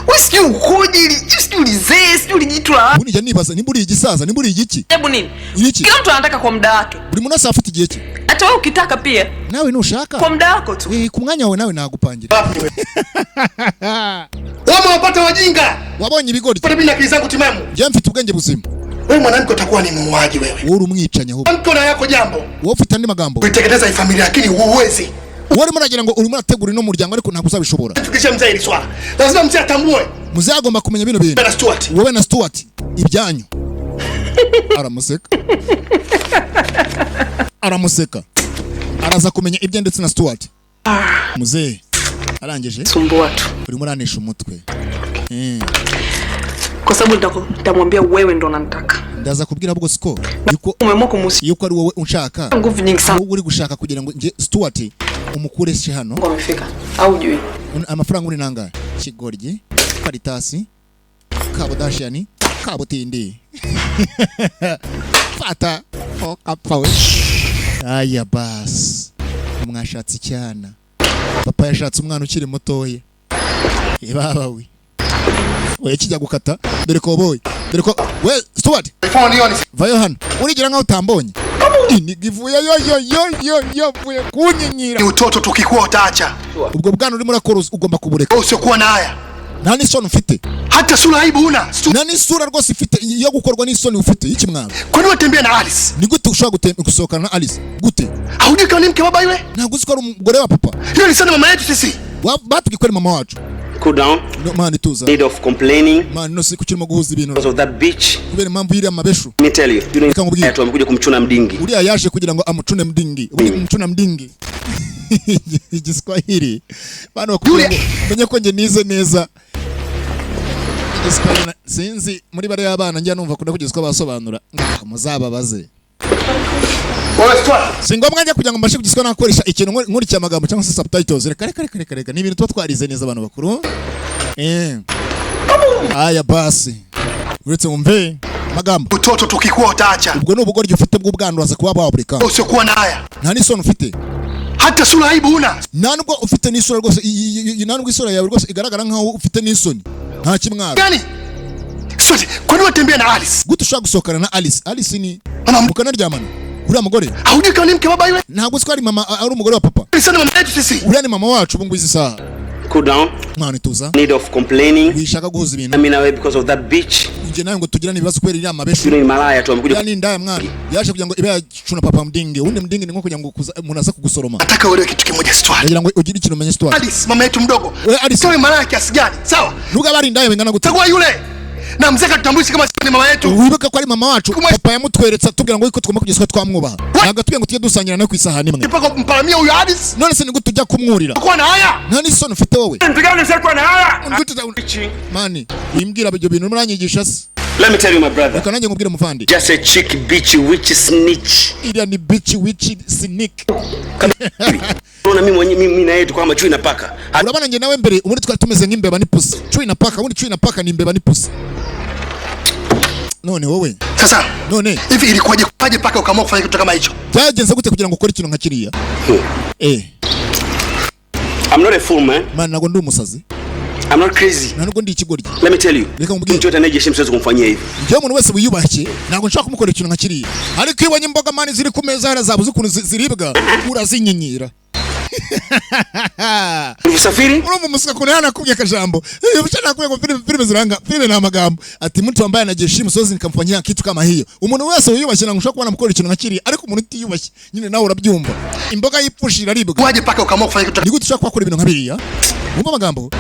Wewe si ukojili, si ulizee, si ulijitula. Bundi jani nibaza ni buri igisaza, ni buri igiki? Hebu nini? Iki? Kila mtu anataka kwa muda wake. Buri muntu afite igihe cye. Hata wewe ukitaka pia. Nawe nushaka. Kwa muda wako tu. Ku mwanya wawe nawe nagupangira. Wapi wewe? Wao wapata wajinga. Wabonye ibigori. Kwa mimi na akili zangu timamu. Je, mfite ubwenge buzima? Wewe mwanamke utakuwa ni muuaji wewe. Uri umwicanye ahubwo. Mko na yako jambo. Wowe ufite andi magambo. Kuitekeleza hii familia lakini huwezi. Wowe muragira ngo urimo ategura ino muryango ariko ntabwo uzabishobora. Fikisha mzee hili swala. Lazima mzee atambue. Muzee agomba kumenya bino bintu. Na Stuart. Wowe na Stuart ibyanyu. Aramuseka. Araza kumenya ibye ndetse na Stuart. Muzee arangije. Sumbua tu. Urimo uranisha umutwe. Kwa sababu nitamwambia wewe ndo unanitaka. Ndaza kubwira bwo siko yuko umeamua kumusi yuko ari wowe unshaka. Nguvu nyingi sana. Uri gushaka kugira ngo nje Stuart umukure shi hano. Ngo amefika. Au jui. Amafaranga uri nanga? Kigoryi, Karitasi, Kabodashani, Kabotindi. Fata. Okapawe. Aya bas. mwashatse cyana. Papa yashatse umwana ukiri mutoye. Baba we. Oya kijya gukata. Dore ko boy. Dore ko we Stuart. Vayo hano. Urigira nkaho utambonye. Ni givuye yo vuye kunyinyira. Ni utoto tukikuwa utaacha. Ubwo bwana urimo urakora ugomba kubureka. Usiokuwa na haya. Nta n'isoni ufite. Hata sura aibu una. Nta n'isura rwose ufite yo gukorwa n'isoni ufite iki mwana. Kwani watembea na Alice? Ni gute ushobora gusohokana na Alice? Gute? Haujui kama ni mke baba yule? Ntabwo uzi ko ari umugore wa papa. Yule ni sana mama yetu sisi. Batubwiye mama wacu. Cool down. No man tuza. Need of complaining. Man no siku kirimo guhuza ibintu. Because of that bitch. Kubera impamvu yiri amabeshu. Let me tell you. Yule amekuja kumchuna mdingi. Uriya yaje kugira ngo amuchune mdingi. Uri kumchuna mdingi. Igiswahili. Bano menye ko nge nize neza. Igiswahili sinzi muri bare y'abana njya numva kunda kugezwa basobanura. Muzababaze. Singomwa njya kugira ngo mbashe kugiswa nakoresha ikintu nkuri cyamagambo cyangwa se subtitles. Reka ni ibintu tuba twarize neza abantu bakuru. Aya basi. Uretse umve magambo. Utoto tukikuwa utaacha. Ubwo no bugoryo ufite bw'ubwanduza kuba baburika. Usiokuwa na haya. Nta n'isoni ufite. Hata sura aibu una. Nta nubwo ufite n'isura rwose. Nta nubwo isura yawe rwose igaragara nkaho ufite n'isoni. Nta kimwara. Gani? Sote, kwani watembea na Alice? Gute ushaka gusohokana na Alice? Alice ni mukanaryamana. Uriya mugore. Haujui kama ni mke baba yule? Ntabwo uzi ko ari mama ari umugore wa papa. Ni sana mama yetu sisi. Uriya ni mama wacu ubu ngwizi saha. Cool down. Mwana tuza. Need of complaining. Wishaka guhuza ibintu. I mean away because of that bitch. Uje nawe ngo tugirane ibibazo kwera iriya mabeshu. Yule ni malaya tu amekuja. Yani ndaya mwana. Yaje kugira ngo ibe yacuna papa mdingi. Undi mdingi ni nko kugira ngo umuntu aza kugusoroma. Nataka uelewe kitu kimoja Stuart. Kugira ngo ugire ikintu umenye Stuart. Alice mama yetu mdogo. Wewe Alice Sio malaya kiasi gani? Sawa? Nuga bari ndaya wengana gute. Tagwa yule. Na mzee katambulisha kama sio mama yetu. Wibuka ko ari mama wacu. Papa yamutweretsa tubwira ngo iko tugomba kugiswa twamwubaha. Ntabwo tubwira ngo tujye dusangira nawe ku isahani imwe. Ipako mparamia huyo Alice. None se ni gute ujya kumwurira? Kwa na haya. Nta n'isoni ufite wowe. Ndigane se kwa na haya. Mani, imbwira ibyo bintu muranyigisha se. Let me tell you my brother. Reka nanjye ngubwire muvandi. Just a chick bitch witch snitch. Ila ni bitch witch sneak. Unaona mimi na yetu kama chui na paka. Urabana nge nawe mbere umuri twari tumeze nk'imbeba ni pusi. Chui na paka, undi chui na paka ni imbeba ni pusi. None wowe. Sasa. None. Hivi ilikuwaje kwaje paka ukaamua kufanya kitu kama hicho? Byagenze gute kugira ngo ukore ikintu nka kiriya? I'm not a fool man. Man nago ndi umusazi. I'm not crazy. Nanugo ndi ikigoryi. Let me tell you. Reka ngubwire. Mtu ataneje msiwezi kumfanyia hivi. Njye umuntu wese wiyubashye nago nshaka kumukora ikintu nka kiriya. Ariko ibonye imboga mani ziri ku meza harazabuze ukuntu ziribwa urazinyinyira. Usafiri? Urumva musika kuna nakubye akajambo. Ushaka kuye ko filime ziranga filime na magambo. Ati mtu ambaye anajeshi musozi nikamfanyia kitu kama hiyo. Umuntu wese wiyubashye nango nshaka kubona mukora ikintu nka kiriya. Ariko umuntu utiyubashye nyine nawe urabyumva. Imboga yipfushira aribwa. Kwaje paka ukaamua kufanya kitu? Nigute ushaka gukora ibintu nka biriya? Umva amagambo.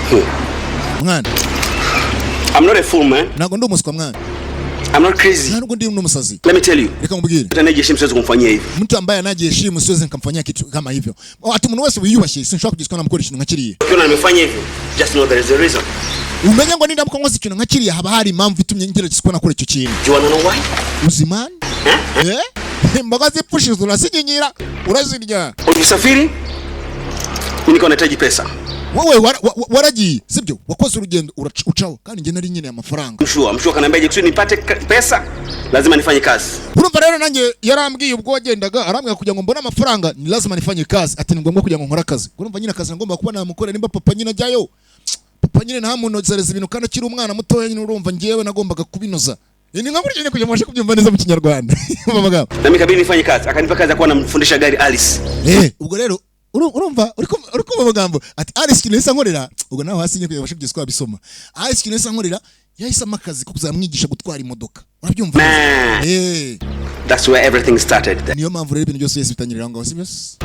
Mwana. I'm not a fool man. Nago ndi umuswa mwana. I'm not crazy. Nanugo ndi umusazi. Let me tell you. Reka ngubwire. Ataneje msiwezi kumfanyia hivi. Mtu ambaye anajiheshimu siwezi nikamfanyia kitu kama hivyo. Ati umuntu wese wiyubashye sinshaka kujiswa na mukora ikintu nka kiriya. Ukiona nimefanya hivyo, just know there is a reason. Umenya ngo ninda mukongoza ikintu nka kiriya haba hari impamvu itumye ngera giswa nakora icyo kintu. Do you wanna know why? Uzimani? Mboga zipfushizwe urasinyinyira urazirya. Usafiri? Mimi niko nahitaji pesa. Wewe waragiye sibyo wakoze urugendo ucaho kandi nge nari nyine amafaranga. Mshua kanambia kusudi nipate pesa lazima nifanye kazi. Urumva rero nanjye yarambwiye ubwo wagendaga arambwira kugira ngo mbone amafaranga ni lazima nifanye kazi ati ni ngombwa kugira ngo nkora kazi. Urumva nyine akazi ngomba kuba namukora nimba papa nyine ajyayo. Papa nyine nta muntu uzareza ibintu kandi akiri umwana muto nyine urumva ngewe nagombaga kubinoza. Ni ngaburi nyine kugira ngo kubyumva neza mu Kinyarwanda. Mama na mimi kabidi nifanye kazi akanipa kazi ya kuwa namfundisha gari Alice. Ubwo rero urumva uriko mu magambo ati Alice kintu isa nkorera ubwo naho hasi nyine kuyabasha byiswa bisoma Alice kintu isa nkorera yahise amakazi ko kuzamwigisha gutwara imodoka urabyumva that's where everything started. Niyo mpamvu rero ibintu byose yesi bitanyirira ngo si byose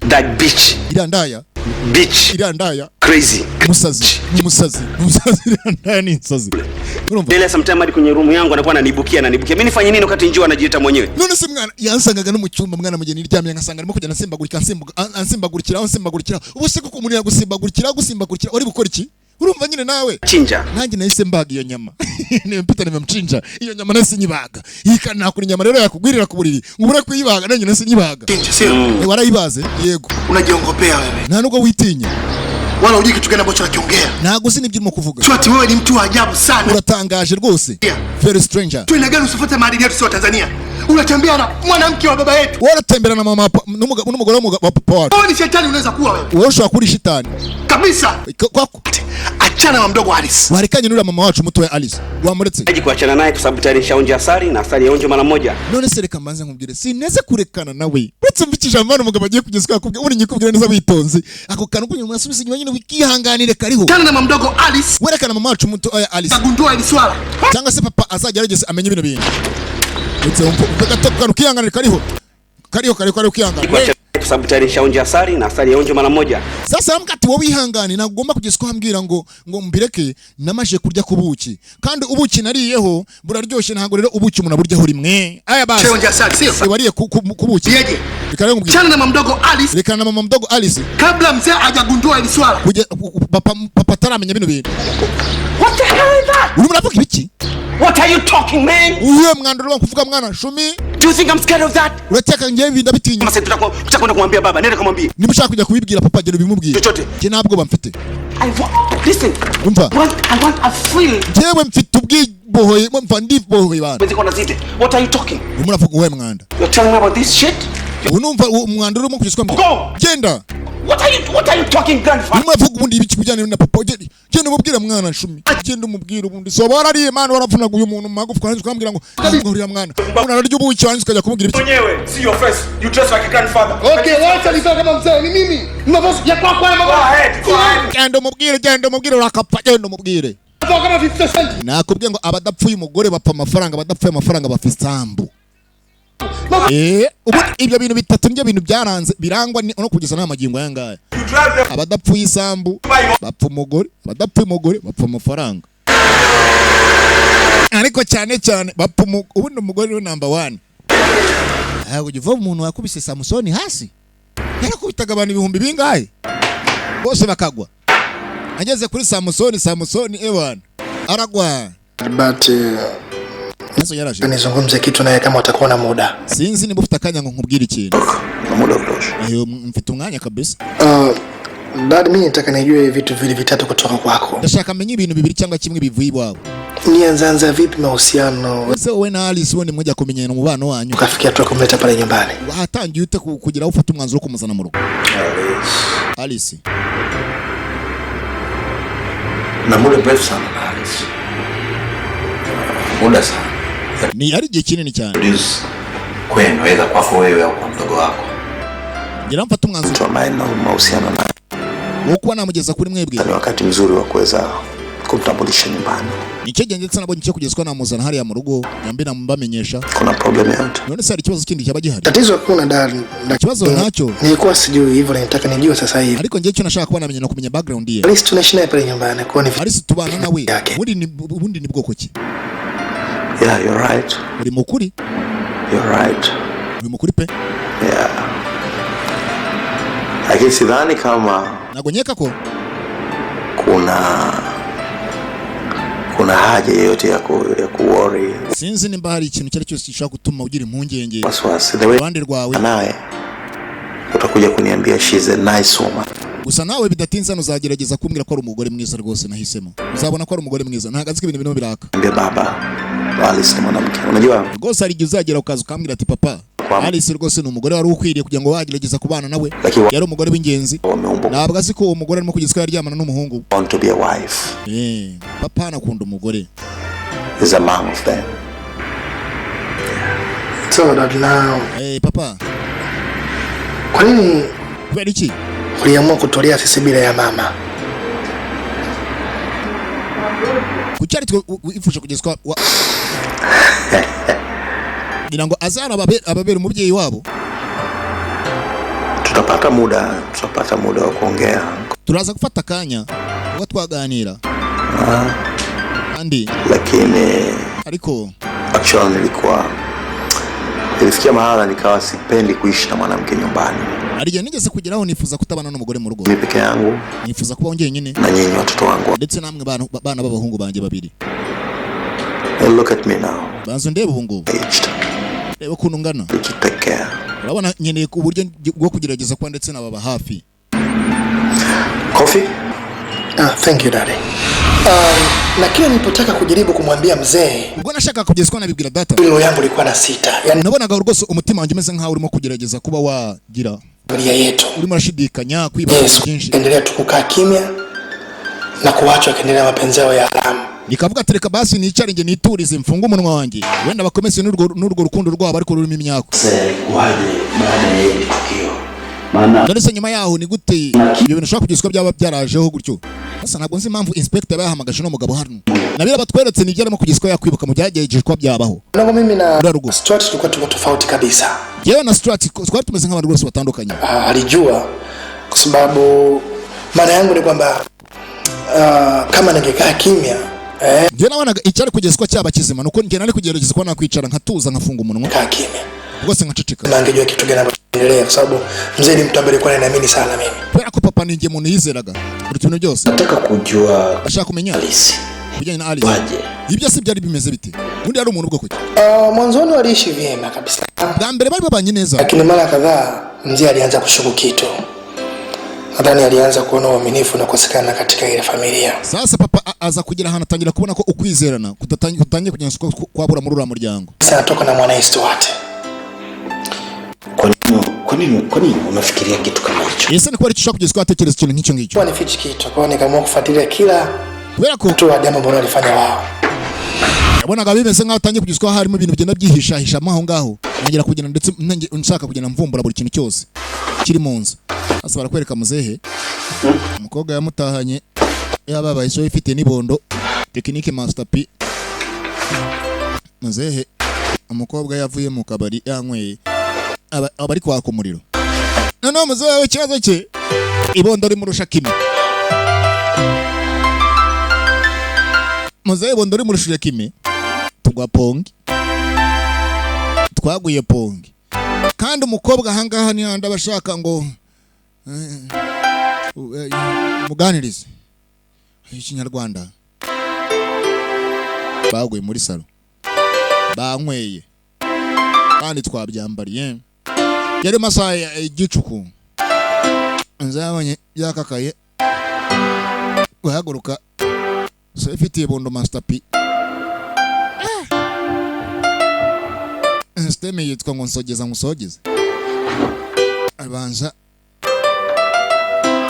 that bitch irandaya crazy musazi irandaya ni musazi urumva ile sometime hadi kwenye room yangu anakuwa ananibukia mimi nifanye nini wakati njoo anajiita mwenyewe none se mwana yansangaga no mu cyumba mwana mugeni ryamye ngasanga arimo kujya ansimbagurikira ubu se kuko muri yagusimbagurikira uri gukora iki urumva nyine nawe chinja nanjye nahise mbaga iyo nyama nimepita nimemchinja iyo nyama nasi nyibaga yikana kuri nyama rero yakugwirira ku buriri ngubura kuyibaga nanjye nasi nyibaga Chinja sio warayibaze yego unajiongopea wewe nta nuko witinya Wala hujui kitu gani ambacho nakiongea. Ntago uzi n'ibyo urimo kuvuga. Swati wewe ni mtu wa ajabu sana. Uratangaje rwose. Very stranger. Tu ina gani usifuate maadili yetu sio Tanzania? Unatembea na mwanamke wa baba yetu. Wewe unatembea na mama n'umugore wa papa wako. Wewe ni shetani unaweza kuwa wewe. Wewe ushobora kuri shetani. Kabisa. Kwako. Achana na mdogo Alice. Warikanye nura mama wacu muto wa Alice. Wamuretse. Haji kuachana naye kwa sababu tayari nishaonja asali na asali yaonje mara moja. None se reka mbanze nkubwire sineze kurekana nawe. Uretse mvikije amana umugabo agiye kugezwa akubwira uri nyikubwira neza witonze. Ako kantu kunyu mwasubiza inyuma nyine wikihanganire kariho. Achana na mdogo Alice. Werekana mama wacu muto wa Alice. Agundua ili swala. Cyangwa se papa azagerageze amenye bino bintu. Uretse umvuga to kihanganire kariho. Kariho kihanganire. Kwa sababu tayari nishaonja asali na asali yaonje mara moja. Sasa mkati wowe ihangane nagomba kugezwa hambwira ngo mbireke namaje kurya kubuki kandi ubuki nariyeho buraryoshye ntago rero ubuki umuntu aburyaho rimwe aya basi Shaonja asali sio wariye kubuki yeje bikare ngubwira chana na mdogo Alice rekana na mama mdogo Alice kabla mzee hajagundua ili swala papa taramenya bino bintu. What the hell is that? Uri muravuga ibiki? What are you talking, man? Uwe mwandoro wakuvuga mwana shumi. Do you think I'm scared of that? Urateka ngiye binda bitinya. Mama sasa tutakwenda kumwambia baba, nenda kumwambia. Nimushaka kujya kubibwira papa gero bimubwira. Chochote. Je nabwo bamfite. Listen. Umva. I want a feel. Jewe mfite ubwibohoye mva ndibohoye bana. Wezi kona zite. What are you talking? Umuravuga uwe mwanda. You're telling me about this shit? Unumva umwandoro urimo kugezwa mbere. Go. Genda. What are you talking, grandfather? Umuravuga ubundi ibiki kujyana na papa genda umubwira mwana shumi. Genda umubwira ubundi so barari Imana waravunaga uyu muntu magufu kandi ukambwira ngo nguriya mwana. Unara ryo ubuki wanyu ukajya kumubwira ibiki. Mwenyewe, see your face. You dress like a grandfather. Okay, wacha nitoka kama mzee ni mimi. Mavazi ya kwako haya Go ahead. Go ahead. Genda umubwire urakapa genda umubwire. Nitoka kama 50 cent. Nakubwiye ngo abadapfuye umugore bapfa amafaranga abadapfuye amafaranga bafite isambu. Ubu ibyo bintu bitatu nje bintu byaranze birangwa no kugeza n'amagingo yangaya. Abadapfuye isambu bapfa umugore, abadapfuye umugore bapfa amafaranga. Ariko cyane bapfa ubundi umugore we number 1. Aho uvuga umuntu wakubise Samsoni hasi. Yarakubitaga abantu ibihumbi bingahe? Bose bakagwa. Ageze kuri Samsoni ewana. Aragwa. But Yesu yaraje. Nizungumze kitu naye kama utakuwa na muda. Sinzi niba ufite akanya ngo nkubwire ikintu. Na muda kutosha. Ayo mfite umwanya kabisa. Dad, mimi nataka nijue vitu vile vitatu kutoka kwako. Ndashaka menye ibintu bibiri cyangwa kimwe bivuye iwabo. Nianza vipi mahusiano? Wewe wewe na Alice wone mmoja kumenyana mu bano wanyu. Ukafikia tu kumleta pale nyumbani. Watangiye ute kugira ufata umwanzuro wo kumuzana mu rugo. Alice. Na muda mrefu sana na Alice. Muda sana. Ni ari gihe kinini cyane. Kwenu weza kwako wewe au kwa mdogo wako. Ngira mfata umwanzuro. Tuamaye na mahusiano na. Wokuwa namugeza kuri mwebwe. Ni wakati mzuri wa kuweza kumtambulisha nyumbani. Nicyo ndetse nabo nicyo kugezwa na muzana hari ya mu rugo nyambe nambamenyesha. Kuna problem yote. None se hari ikibazo kindi cyaba gihari. Tatizo hakuna Dad. Kibazo ntacyo. Nilikuwa sijui hivyo nataka nijue sasa hivi. Ariko ngiye cyo nashaka kuba namenye no kumenya background ye. Alice tunaishi naye pale nyumbani kwa ni Alice tubana nawe. Ubundi ni bwoko ki? Yeah, you're right. Uri mukuri? You're right. Uri mukuri pe? Yeah. Lakini sidhani kama nagonyeka ko kuna haja yoyote ya kuworry. Sinzi nimba hari ikintu cyari cyose gishaka gutuma ugira impungenge. Waswasi the way Bandi rwawe. Naye utakuja kuniambia she's a nice woman. Gusa nawe bidatinze uzagerageza kumbwira ko ari umugore mwiza rwose nahisemo. Uzabona ko ari umugore mwiza. Ntagazi ibintu bino biraka. Mbye baba. Alice ni mwanamke. Unajua? Rwose ari uzagera ukaza ukambwira ati papa. Alice rwose ni umugore wari ukwiriye kugira ngo wagerageza kubana nawe. Yari umugore w'ingenzi. Ntabwo azi ko umugore arimo kugizwe yaryamana n'umuhungu. Want to be a wife. Papa anakunda umugore. Is a man of them. So Dad now. Papa. Kwa nini kweli iki? Uliamua kutolea sisi bila ya mama? Kucyari twifusha kugezwa Bilango azana ababera umubyeyi wabo. Tutapata muda wa kuongea. Turaza gufata kanya ngo twaganira. Andi lakini ariko actually nilifikia mahala nikawa sipendi kuishi na mwanamke nyumbani. Alijya nigeze kugeraho nifuza kutabana n'umugore mu rugo. Mimi peke yangu nifuza kuba njyenyine na nyinyi watoto wangu. Ndetse namwe bana b'abahungu banje babiri. And look at me now. Banzo ndebe ubungu. Reba ukuntu ngana. Take care. Urabona nkeneye ku buryo bwo kugerageza kwa ndetse n'ababa hafi. Coffee? Thank you daddy. Na kila nilipotaka kujaribu kumwambia mzee, ubwo nashaka kugeza kwa nabibwira data, roho yangu ilikuwa na sita. Yani nabonaga rwose umutima wanjye umeze nkaho urimo kugerageza kuba wagira familia yetu. Urimo urashidikanya kwibaza byinshi. Endelea tukukaa kimya na kuacha kaendelea mapenzi yao ya haramu. Nikavuga tereka basi nicare nge niturize mfunga umunwa wanjye. Wenda bakomeze n'urwo rukundo rwabo ariko rurimo imyako. Waje baada ya ile tukio. Maana none se nyuma yaho ni gute ibyo bintu ushaka kugiswa byaba byarajeho gutyo. Sasa ntabwo nzi impamvu inspector yahamagaje no mugabo hano. Nabira batweretse ni byarimo kugiswa yakwibuka mu byagejeje kwa byabaho. Nabo mimi na Stuart tulikuwa tuko tofauti kabisa. Yewe na Stuart twari tumeze nk'abantu rwose batandukanye. Alijua kwa sababu maana yangu ni kwamba kama ningekaa kimya ngiye nabonaga icyari kugeswa cyaba kizima nuko ngiye nari kugerageza ko nakwicara nkatuza nkafunga umunwa kaa kimya rwose nkaceceka. Nangejua kitu gani anaendelea kwa sababu mzee ni mtu ambaye alikuwa ananiamini sana mimi. Pera ko papa ninge muntu yizeraga buri kintu byose. Nataka kujua ashaka kumenya Alice. Kujyana na Alice. Waje. Ibyo si byari bimeze bite? Undi ari umuntu bwo kuki? Mwanzoni waliishi vyema kabisa. Mbere bari babanye neza. Lakini mara kadhaa mzee alianza kushuku kitu. Nadhani alianza kuona uaminifu na kukosekana katika ile familia. Sasa papa aza kugira hana tangira kubona ko ukwizerana kutangiye kujya kwabura muri ura muryango. Sasa toka na mwana Stuart. Kwa nini unafikiria kitu kama hicho? Yesa ni kwa richo kugezwa atekereza ikintu nk'icyo ngicyo. Kwa nifichi kitu kwa nikaamua kufuatilia kila kubera ko tu jambo ambalo walifanya wao. Yabonaga bimeze nkaho atangiye kugezwa harimo ibintu bigenda byihisha aho ngaho. Nongera kugenda ndetse nshaka kugenda mvumbura buri kintu cyose kiri mu nzu. Asa barakwereka muzehe umukobwa yamutahanye yababaye so ifite nibondo technique master P. Muzehe umukobwa yavuye mu kabari yanyweye abari kwaka umuriro. None muzehe ikibazo cye ibondo rimurusha kimwe. Muzehe ibondo rimurusha kimwe tugwa pongi twaguye pongi kandi umukobwa ahangaha ni handa bashaka ngo muganirize ikinyarwanda. Baguye muri salo banyweye kandi twabyambariye yari masaha igicuku nzabanye yakakaye guhaguruka so ifite ibondo master P. System yitwa ngo nsogeza musogeza abanza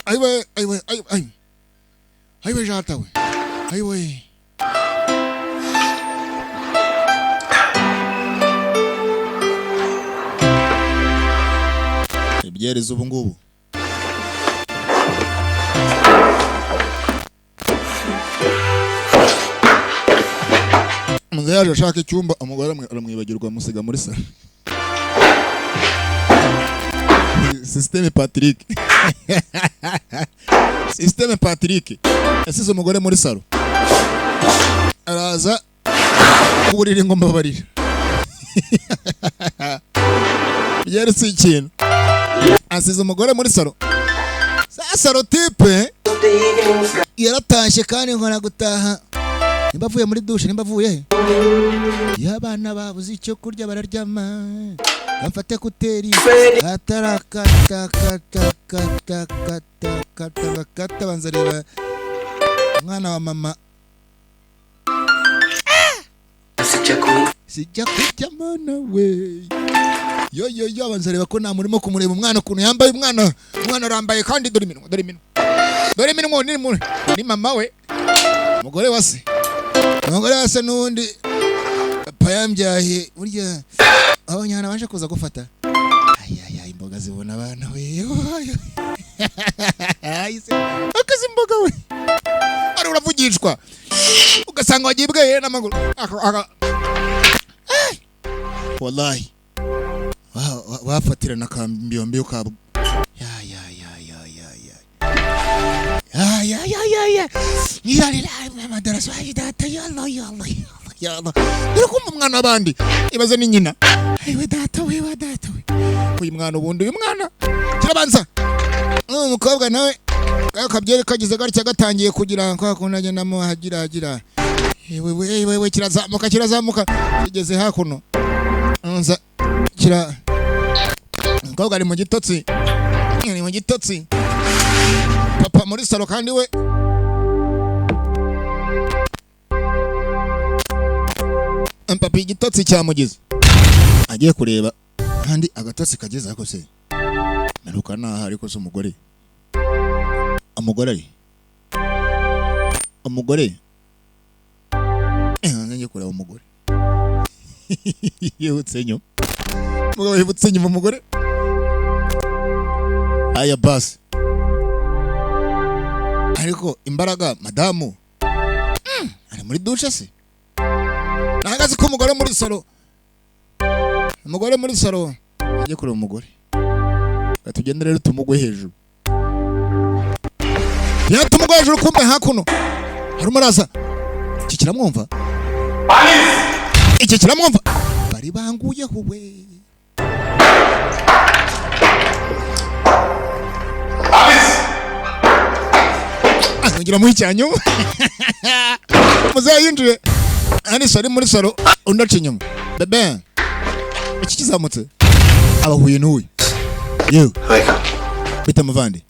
aiwe jata we aiwe ibyereza ubu ngubu muze yaje ashaka icyumba umugore aramwibagirwa musiga muri salo. System Patrick. System Patrick. Asize umugore muri salo. Araza kuburira ingomba barira. Byari si ikintu. Asize umugore muri salo. Sasa rotipe yaratashye kandi nkora gutaha. Nimba avuye muri douche nimba avuye. Yabana babuze icyo kurya bararyama. Amfate kuteri kata banzareba mwana wa mama sijya kujya mana we yo banzareba ko nta murimo kumureba umwana ukuntu yambaye umwana arambaye kandi dore iminwa ni mama we umugore wase n'undi payambyaye burya aho nyana baje kuza gufata imboga zibona abana we akazi imboga we ari uravugishwa ugasanga wagibwe n'amaguru wallahi wafatirana kambiyo kabo ya madarasa data ya Allah dore kumva umwana abandi ibaze ni nyina aiwe data we uyu mwana ubundi uyu mwana kirabanza umukobwa nawe kabyere kagize gatya gatangiye kugira kwa kunanye namo hagira ewe kirazamuka kigeze hakuno nza umukobwa ari mu gitotsi papa muri salo kandi we papi igitotsi cyamugize agiye kureba kandi agatotsi kageze ako se naruka naha ariko se umugore ngiye kureba umugore yihutse nyuma umugabo yihutse nyuma umugore aya basi ariko imbaraga madamu ari muri dushe se nagazi ko umugore muri salo agiye kureba umugore gatugende rero tumugwe hejuru tumugwe hejuru kumbe hakuno harimo araza iki kiramwumva bari banguye huwe ngira mu icyanyu muzayinjire ani sari muri salo undaca inyuma bebe iki kizamutse abahuye n'uyu yewe bita muvandi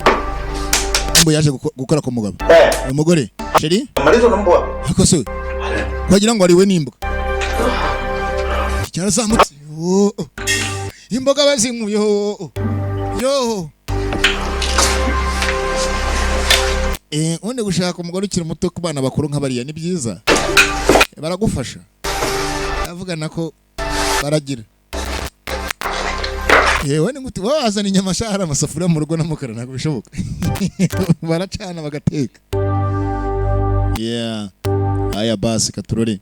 mbo yaje gukora ku mugabo umugore sheri Marizo nambwa. ariko se wagira ngo ariwe nimbwa cyarazamutse imboga bazimuye yo undi gushaka umugore ukiri muto ku bana bakuru nk'abariya ni byiza baragufasha avugana ko baragira yewe ni nguti wazana inyama shahara amasafuriya mu rugo n'amukara ntabwo bishoboka baracana bagateka aya basi katurore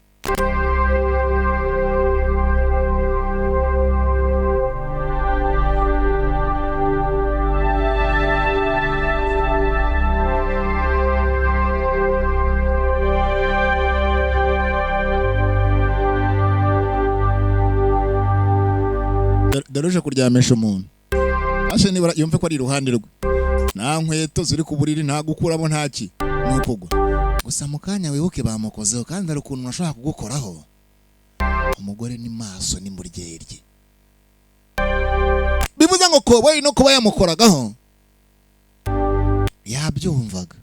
daruje kuryamisha umuntu ashe nibara yumve ko ari iruhande rwe nta nkweto ziri ku buriri nta gukuramo ntaki nukugwa gusa mukanya wibuke bamukozeho kandi ari ukuntu nashaka kugukoraho umugore ni maso ni muryerye bivuze ngo ko boy no kuba yamukoragaho yabyumvaga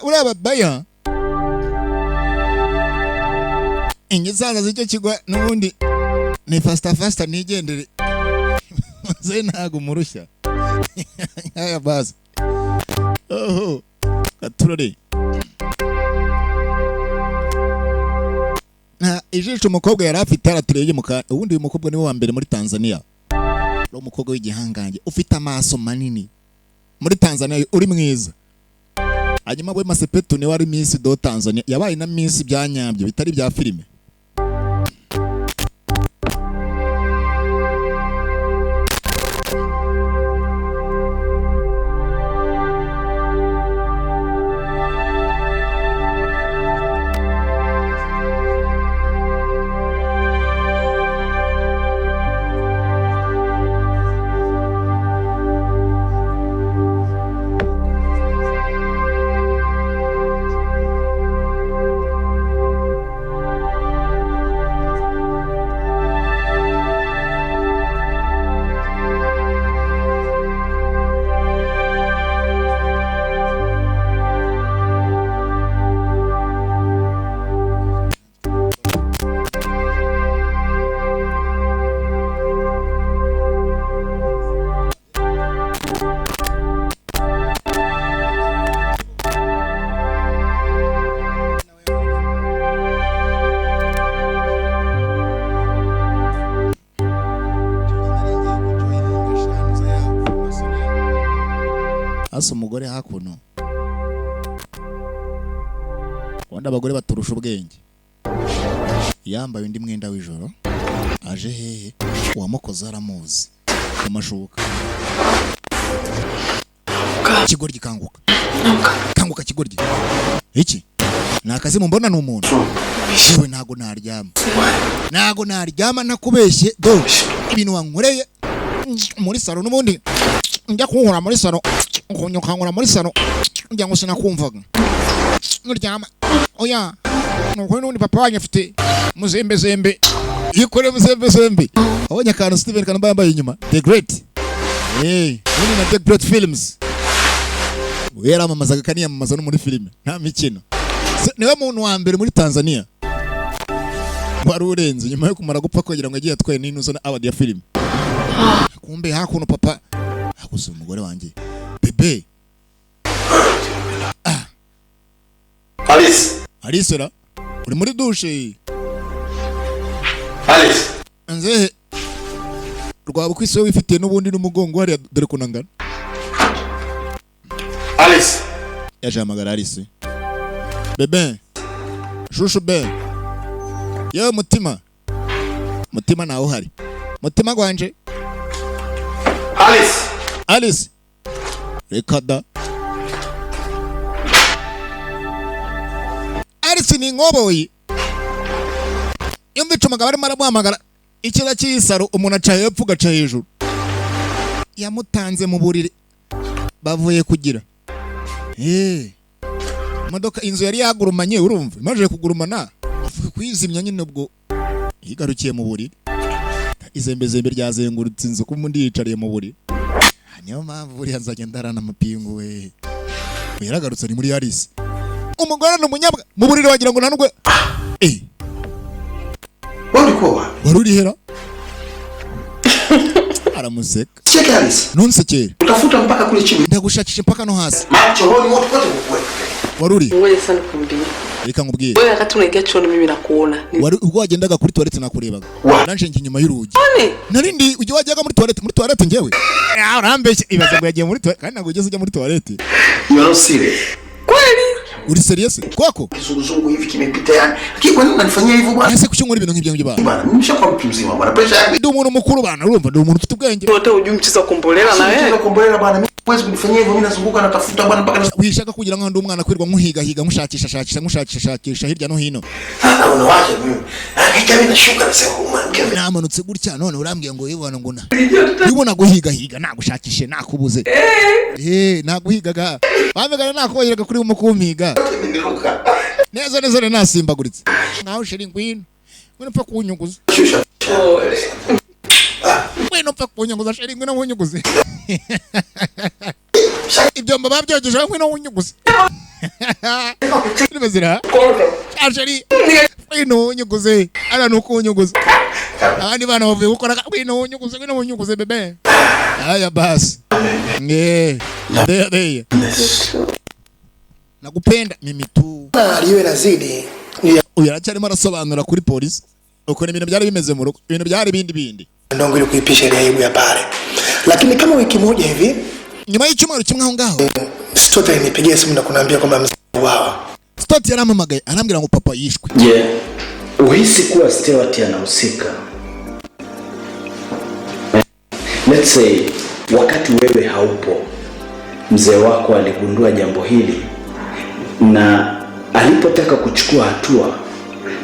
ura babaya ingizaza zicyo kigwa nubundi ni fasta nigendere ze ntago murushya aya basi katurore ijisho umukobwa yari afite aratureye ubundi uyu mukobwa niwe wa mbere muri Tanzania ro umukobwa w'igihangange ufite amaso manini muri Tanzania uri mwiza hanyuma we Masepetu ni wari Miss do Tanzania yabaye na Miss byanyambye bitari bya filime asa umugore hakuno wanda abagore baturusha ubwenge yambaye undi mwenda w'ijoro aje hehe uwamukoze aramuzi amashuka kigoryi kanguka kigoryi iki nakazi mumbona n'umuntu yewe ntago naryama nakubeshye do ibintu wankoreye muri salo n'ubundi njya kunkora muri salo nkonyokangura muri salo njya ngo sinakumvaga nuryama oya nuko n'undi papa wanyu afite muzembezembe yikore muzembezembe abonye akantu Steven Kanumba yambaye inyuma The Great ni na The Great Films yaramamazaga kaniyamamaza no muri filime nta mikino. Niwe muntu wa mbere muri Tanzania wari urenze nyuma yo kumara gupfa kugira ngo agiye atwaye n'inuzo na award ya filime. Kumbe hakuno papa hakuze umugore wanjye bebe. Alice ra uri muri douche. Alice Anze rwaba kwise wifitiye n'ubundi n'umugongo hari dore kunangana. Alice Yajamagara Alice. Bebe shushu be yewe mutima nawe uhari mutima gwanje. Alice rekada Alice ni ngoboyi yumva icumaga bari maramuhamagara ikiza cy'isaro umuntu aca hepfo gaca hejuru yamutanze mu buriri bavuye kugira imodoka inzu yari yagurumanye urumva imaje kugurumana avuga kwizimya nyine ubwo yigarukiye mu buriri izembezembe ryazengurutse inzu kumundi yicariye mu buriri. Niyo mpamvu buriya nzajya ndarana amapingu we yaragarutse ari muri Alice. Umugore n'umunyabwa mu buriri wagira ngo nanugwe wari uri hera aramuseka cheke Alice nunsekere utafuta mpaka kule chini ndagushakisha mpaka no hasi macho honi wote kukwe wari uri ngoje sana kumbira reka nkubwire wewe wakati unaingia chooni mimi nakuona wari ubwo wagendaga kuri toilette nakurebaga nanje nje nyuma y'urugi narindi ujye wajyaga muri toilette ngewe urambeshye ibaza ngo yagiye muri toilette kandi ntabwo ugeze ujya muri toilette. You are not serious kweli uri serious kwako kizunguzungu hivi kimepita yani kwa nini unanifanyia hivyo bwana ese kucyungura ibintu nk'ibyo bana nimeshakuwa mtu mzima bwana pressure yangu ndi umuntu mukuru bana urumva ndi umuntu ufite ubwenge wote ujui mchezo kombolela na wewe kombolela bwana mimi huwezi kunifanyia hivyo mimi nazunguka natafuta bwana mpaka wishaka kugira ngo ndi umwana kwirwa nkuhiga mushakisha hirya no hino unawaje mimi mimi nashuka na sema umwange namanutse gutya none urambwiye ngo yibona nguna yibona guhiga nagushakishe nakubuze naguhigaga bamegana nakoyeraga kuri umukumpiga neza nasimbaguritse naho sheri ngwino mpfa kunyuguza mpfa kunyuguza sheri ngwino wunyuguze ibyo mbaba byogeje ngwino wunyuguze nibazira sheri ngwino wunyuguze ara nukunyuguza abandi bana bavuye gukora ngwino wunyuguze bebe aya basi nge nakupenda mimi tu aliwe nazidi uyaracyarimo arasobanura kuri polisi uko ibintu byari bimeze mu rugo ibintu byari bindi ndongo ile kuipisha ile aibu ya pale, lakini kama wiki moja hivi nyuma y'icyumweru kimwe aho ngaho Stott alinipigia simu na kuniambia kwamba mzee wao Stott yaramamagaye arambwira ngo papa yishwe. Uhisi kuwa Stewart anahusika? Let's say wakati wewe haupo mzee wako aligundua jambo hili na alipotaka kuchukua hatua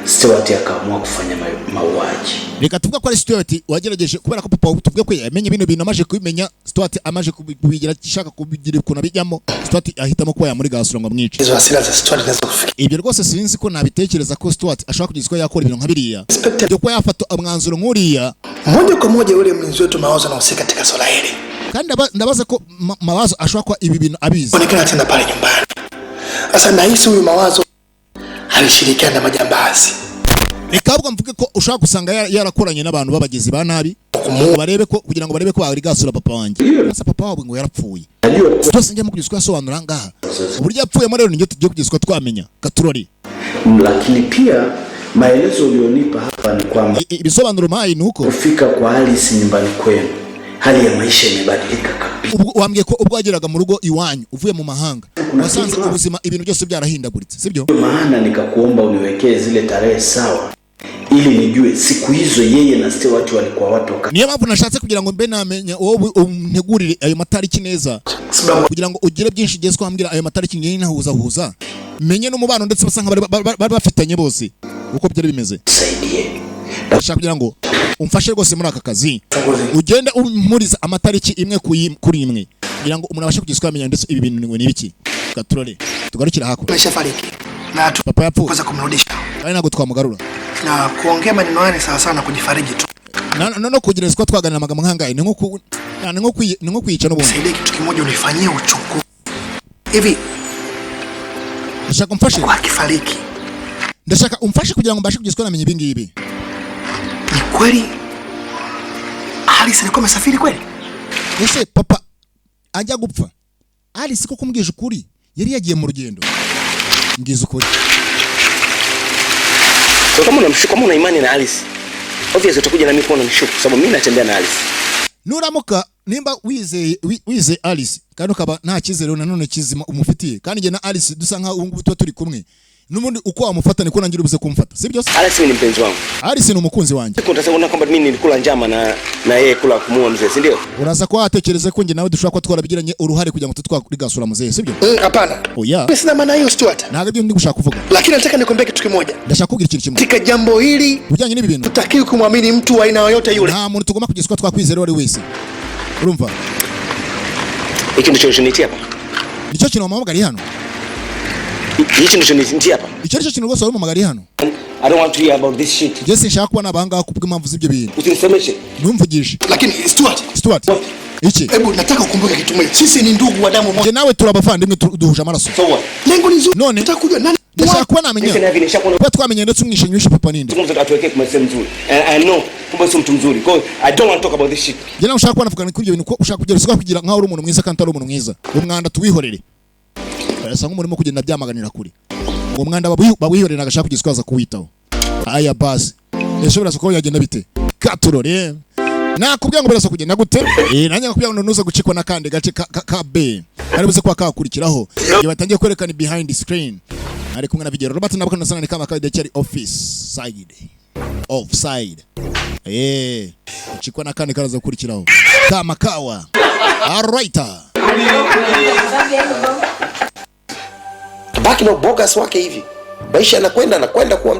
Stewart akaamua kufanya mauaji. Nikatuvuga ko ari Stewart wagerageje kubera ko papa tuvuge ko yamenye bino bintu amaje kubimenya Stewart amaje kubigira gishaka kubigira kuna bijyamo Stewart ahitamo ko yamuri gasura ngo mwice. Izo asira za Stewart nazo kufika. Ibyo rwose sinzi ko nabitekereza ko Stewart ashaka kugizwa yakora ibintu nkabiriya. Byo ko yafata umwanzuro nkuriya moja kwa moja yule mlinzi wetu Mawazo na usika katika swala hili. Kandi ndabaza ko Mawazo ashaka kwa ibi bintu abizi. Onekana tena pale nyumbani. Sasa nahisi huyu Mawazo alishirikiana na majambazi. Nikabwa mvuge ko ushaka gusanga yarakoranye n'abantu babagizi ba nabi barebe ko kugira ngo barebe ko bari gasura papa wanjye. Sasa papa wabo ngo yarapfuye. Byose njye mu kugizwa yasobanura ngaha. Uburyo yapfuye rero ninjye tugiye kugizwa twamenya Katurori. Lakini pia maelezo ulionipa hapa ni kwamba ibisobanuro mayi nuko kufika kwa Alice nyumbani kwenu hali ya maisha imebadilika kabisa. Wambwiye ko ubwo wageraga mu rugo iwanyu uvuye mu mahanga wasanze ubuzima ibintu byose byarahindaguritse sibyo? Maana nikakuomba uniwekee zile tarehe sawa ili nijue siku hizo yeye na Stewart walikuwa watu wakati. Niyo mpamvu nashatse kugira ngo mbe namenye wowe untegurire ayo matariki neza kugira ngo ugire byinshi geze kwambira ayo matariki ngene nahuza menye n'umubano ndetse basanga bari bafitanye bose uko byari bimeze. Saidie ndashaka kugira ngo umfashe rwose muri aka kazi ugende umuriza amatariki imwe kuri imwe kugira ngo umuntu abashe kugizwa amenya ndetse ibi bintu ni biki. Katurore tugarukira hako Ameshafariki na papa yapfuye kuweza kumrudisha kandi ntabwo twamugarura na kuongea maneno yale sawa sana kujifariji tu no kugira siko twaganira amagambo nkangaye ni nko kwica n'ubundi. Saidie kitu kimoja unifanyie uchunguzi Hivi ndashaka umfashe. kwa kifariki. Ndashaka umfashe kugira ngo mbashe kugezwa namenye ibingi ibi. Ni kweli Alice alikuwa amesafiri kweli? Ese papa ajya gupfa. Alice ko kumbwije ukuri yari yagiye mu rugendo. Ngize ukuri. Kwa kama unamshuku, kama una imani na Alice, obviously utakuja na mimi kuona mshuku sababu mimi natembea na Alice. Nuramuka nimba wize Alice kandi ukaba nta kizero nanone kizima umufitiye kandi nge na Alice dusa nka ubu tuba turi kumwe n'ubundi uko wamufata niko nangira ubuze kumfata sibyo? Alice ni mpenzi wangu. Alice ni umukunzi wanjye. Utasema kwamba mimi nilikula njama na yeye kula kumuua mzee, si ndio? Uraza kwa atekereze ko nge nawe dushobora ko twarabigiranye uruhare kugira ngo tutwakurigasura mzee sibyo? Hapana. Oya. Mimi sina maana hiyo Stuart. Ntabwo ibyo ndi gushaka kuvuga. Lakini nataka nikwambie kitu kimoja. Ndashaka kugira ikintu kimwe. Katika jambo hili ujanye n'ibi bintu. Tutakiwe kumwamini mtu wa aina yoyote yule. Nta muntu tugomba kugiswa twakwizera wari wese. Urumva? Iki ndicho kinachonitia hapa. Nicyo kintu wamamagari hano. Iki ndicho kinachonitia hapa. Icyo cyo kintu rwose wamamagari hano. I don't want to hear about this shit. Jesse nshaka kubona abanga kubwa impamvu z'ibyo bintu. Usinisemeshe. Numvugishe. Lakini Stuart. Iki? Hebu nataka ukumbuke kitu moja. Sisi ni ndugu wa damu moja. Je, nawe turabavandimwe duhuje amaraso. So what? Lengo ni nzuri. None Tutakujua nani. ndashaka kuba namenya. Kwa twamenye ndetse umwishinywishe papa ninde. Tukumze atuweke kwa sehemu nzuri. I know kumbe si mtu mzuri. Kwa I don't want to talk about this shit. Je, nawe ushaka kuba navugana kuri ibyo bintu ko ushaka kugera usika kugira nkaho uri umuntu mwiza kandi ari umuntu mwiza. Umwanda tuwihorere. Barasa nk'umurimo kugenda byamaganira kuri. Ngo umwanda babwihorera agashaka kugizwaza kuwitaho. Aya basi. Yashobora ko yagenda bite? Katurore. Nakubwiye ngo birasa kugenda gute? Nanjye nakubwiye ngo nuza gucikwa nakande gace ka B. Ari buze kwa kakurikiraho. Igihe batangiye kwerekana behind the screen. Ari kumwe na Vigero Robert nabako nasana ni kama kaide cyari office side. Offside. Gucikwa nakande karaza gukurikiraho. Kama kawa. Alright. Baki na bogus wake hivi. Maisha yanakwenda kuwa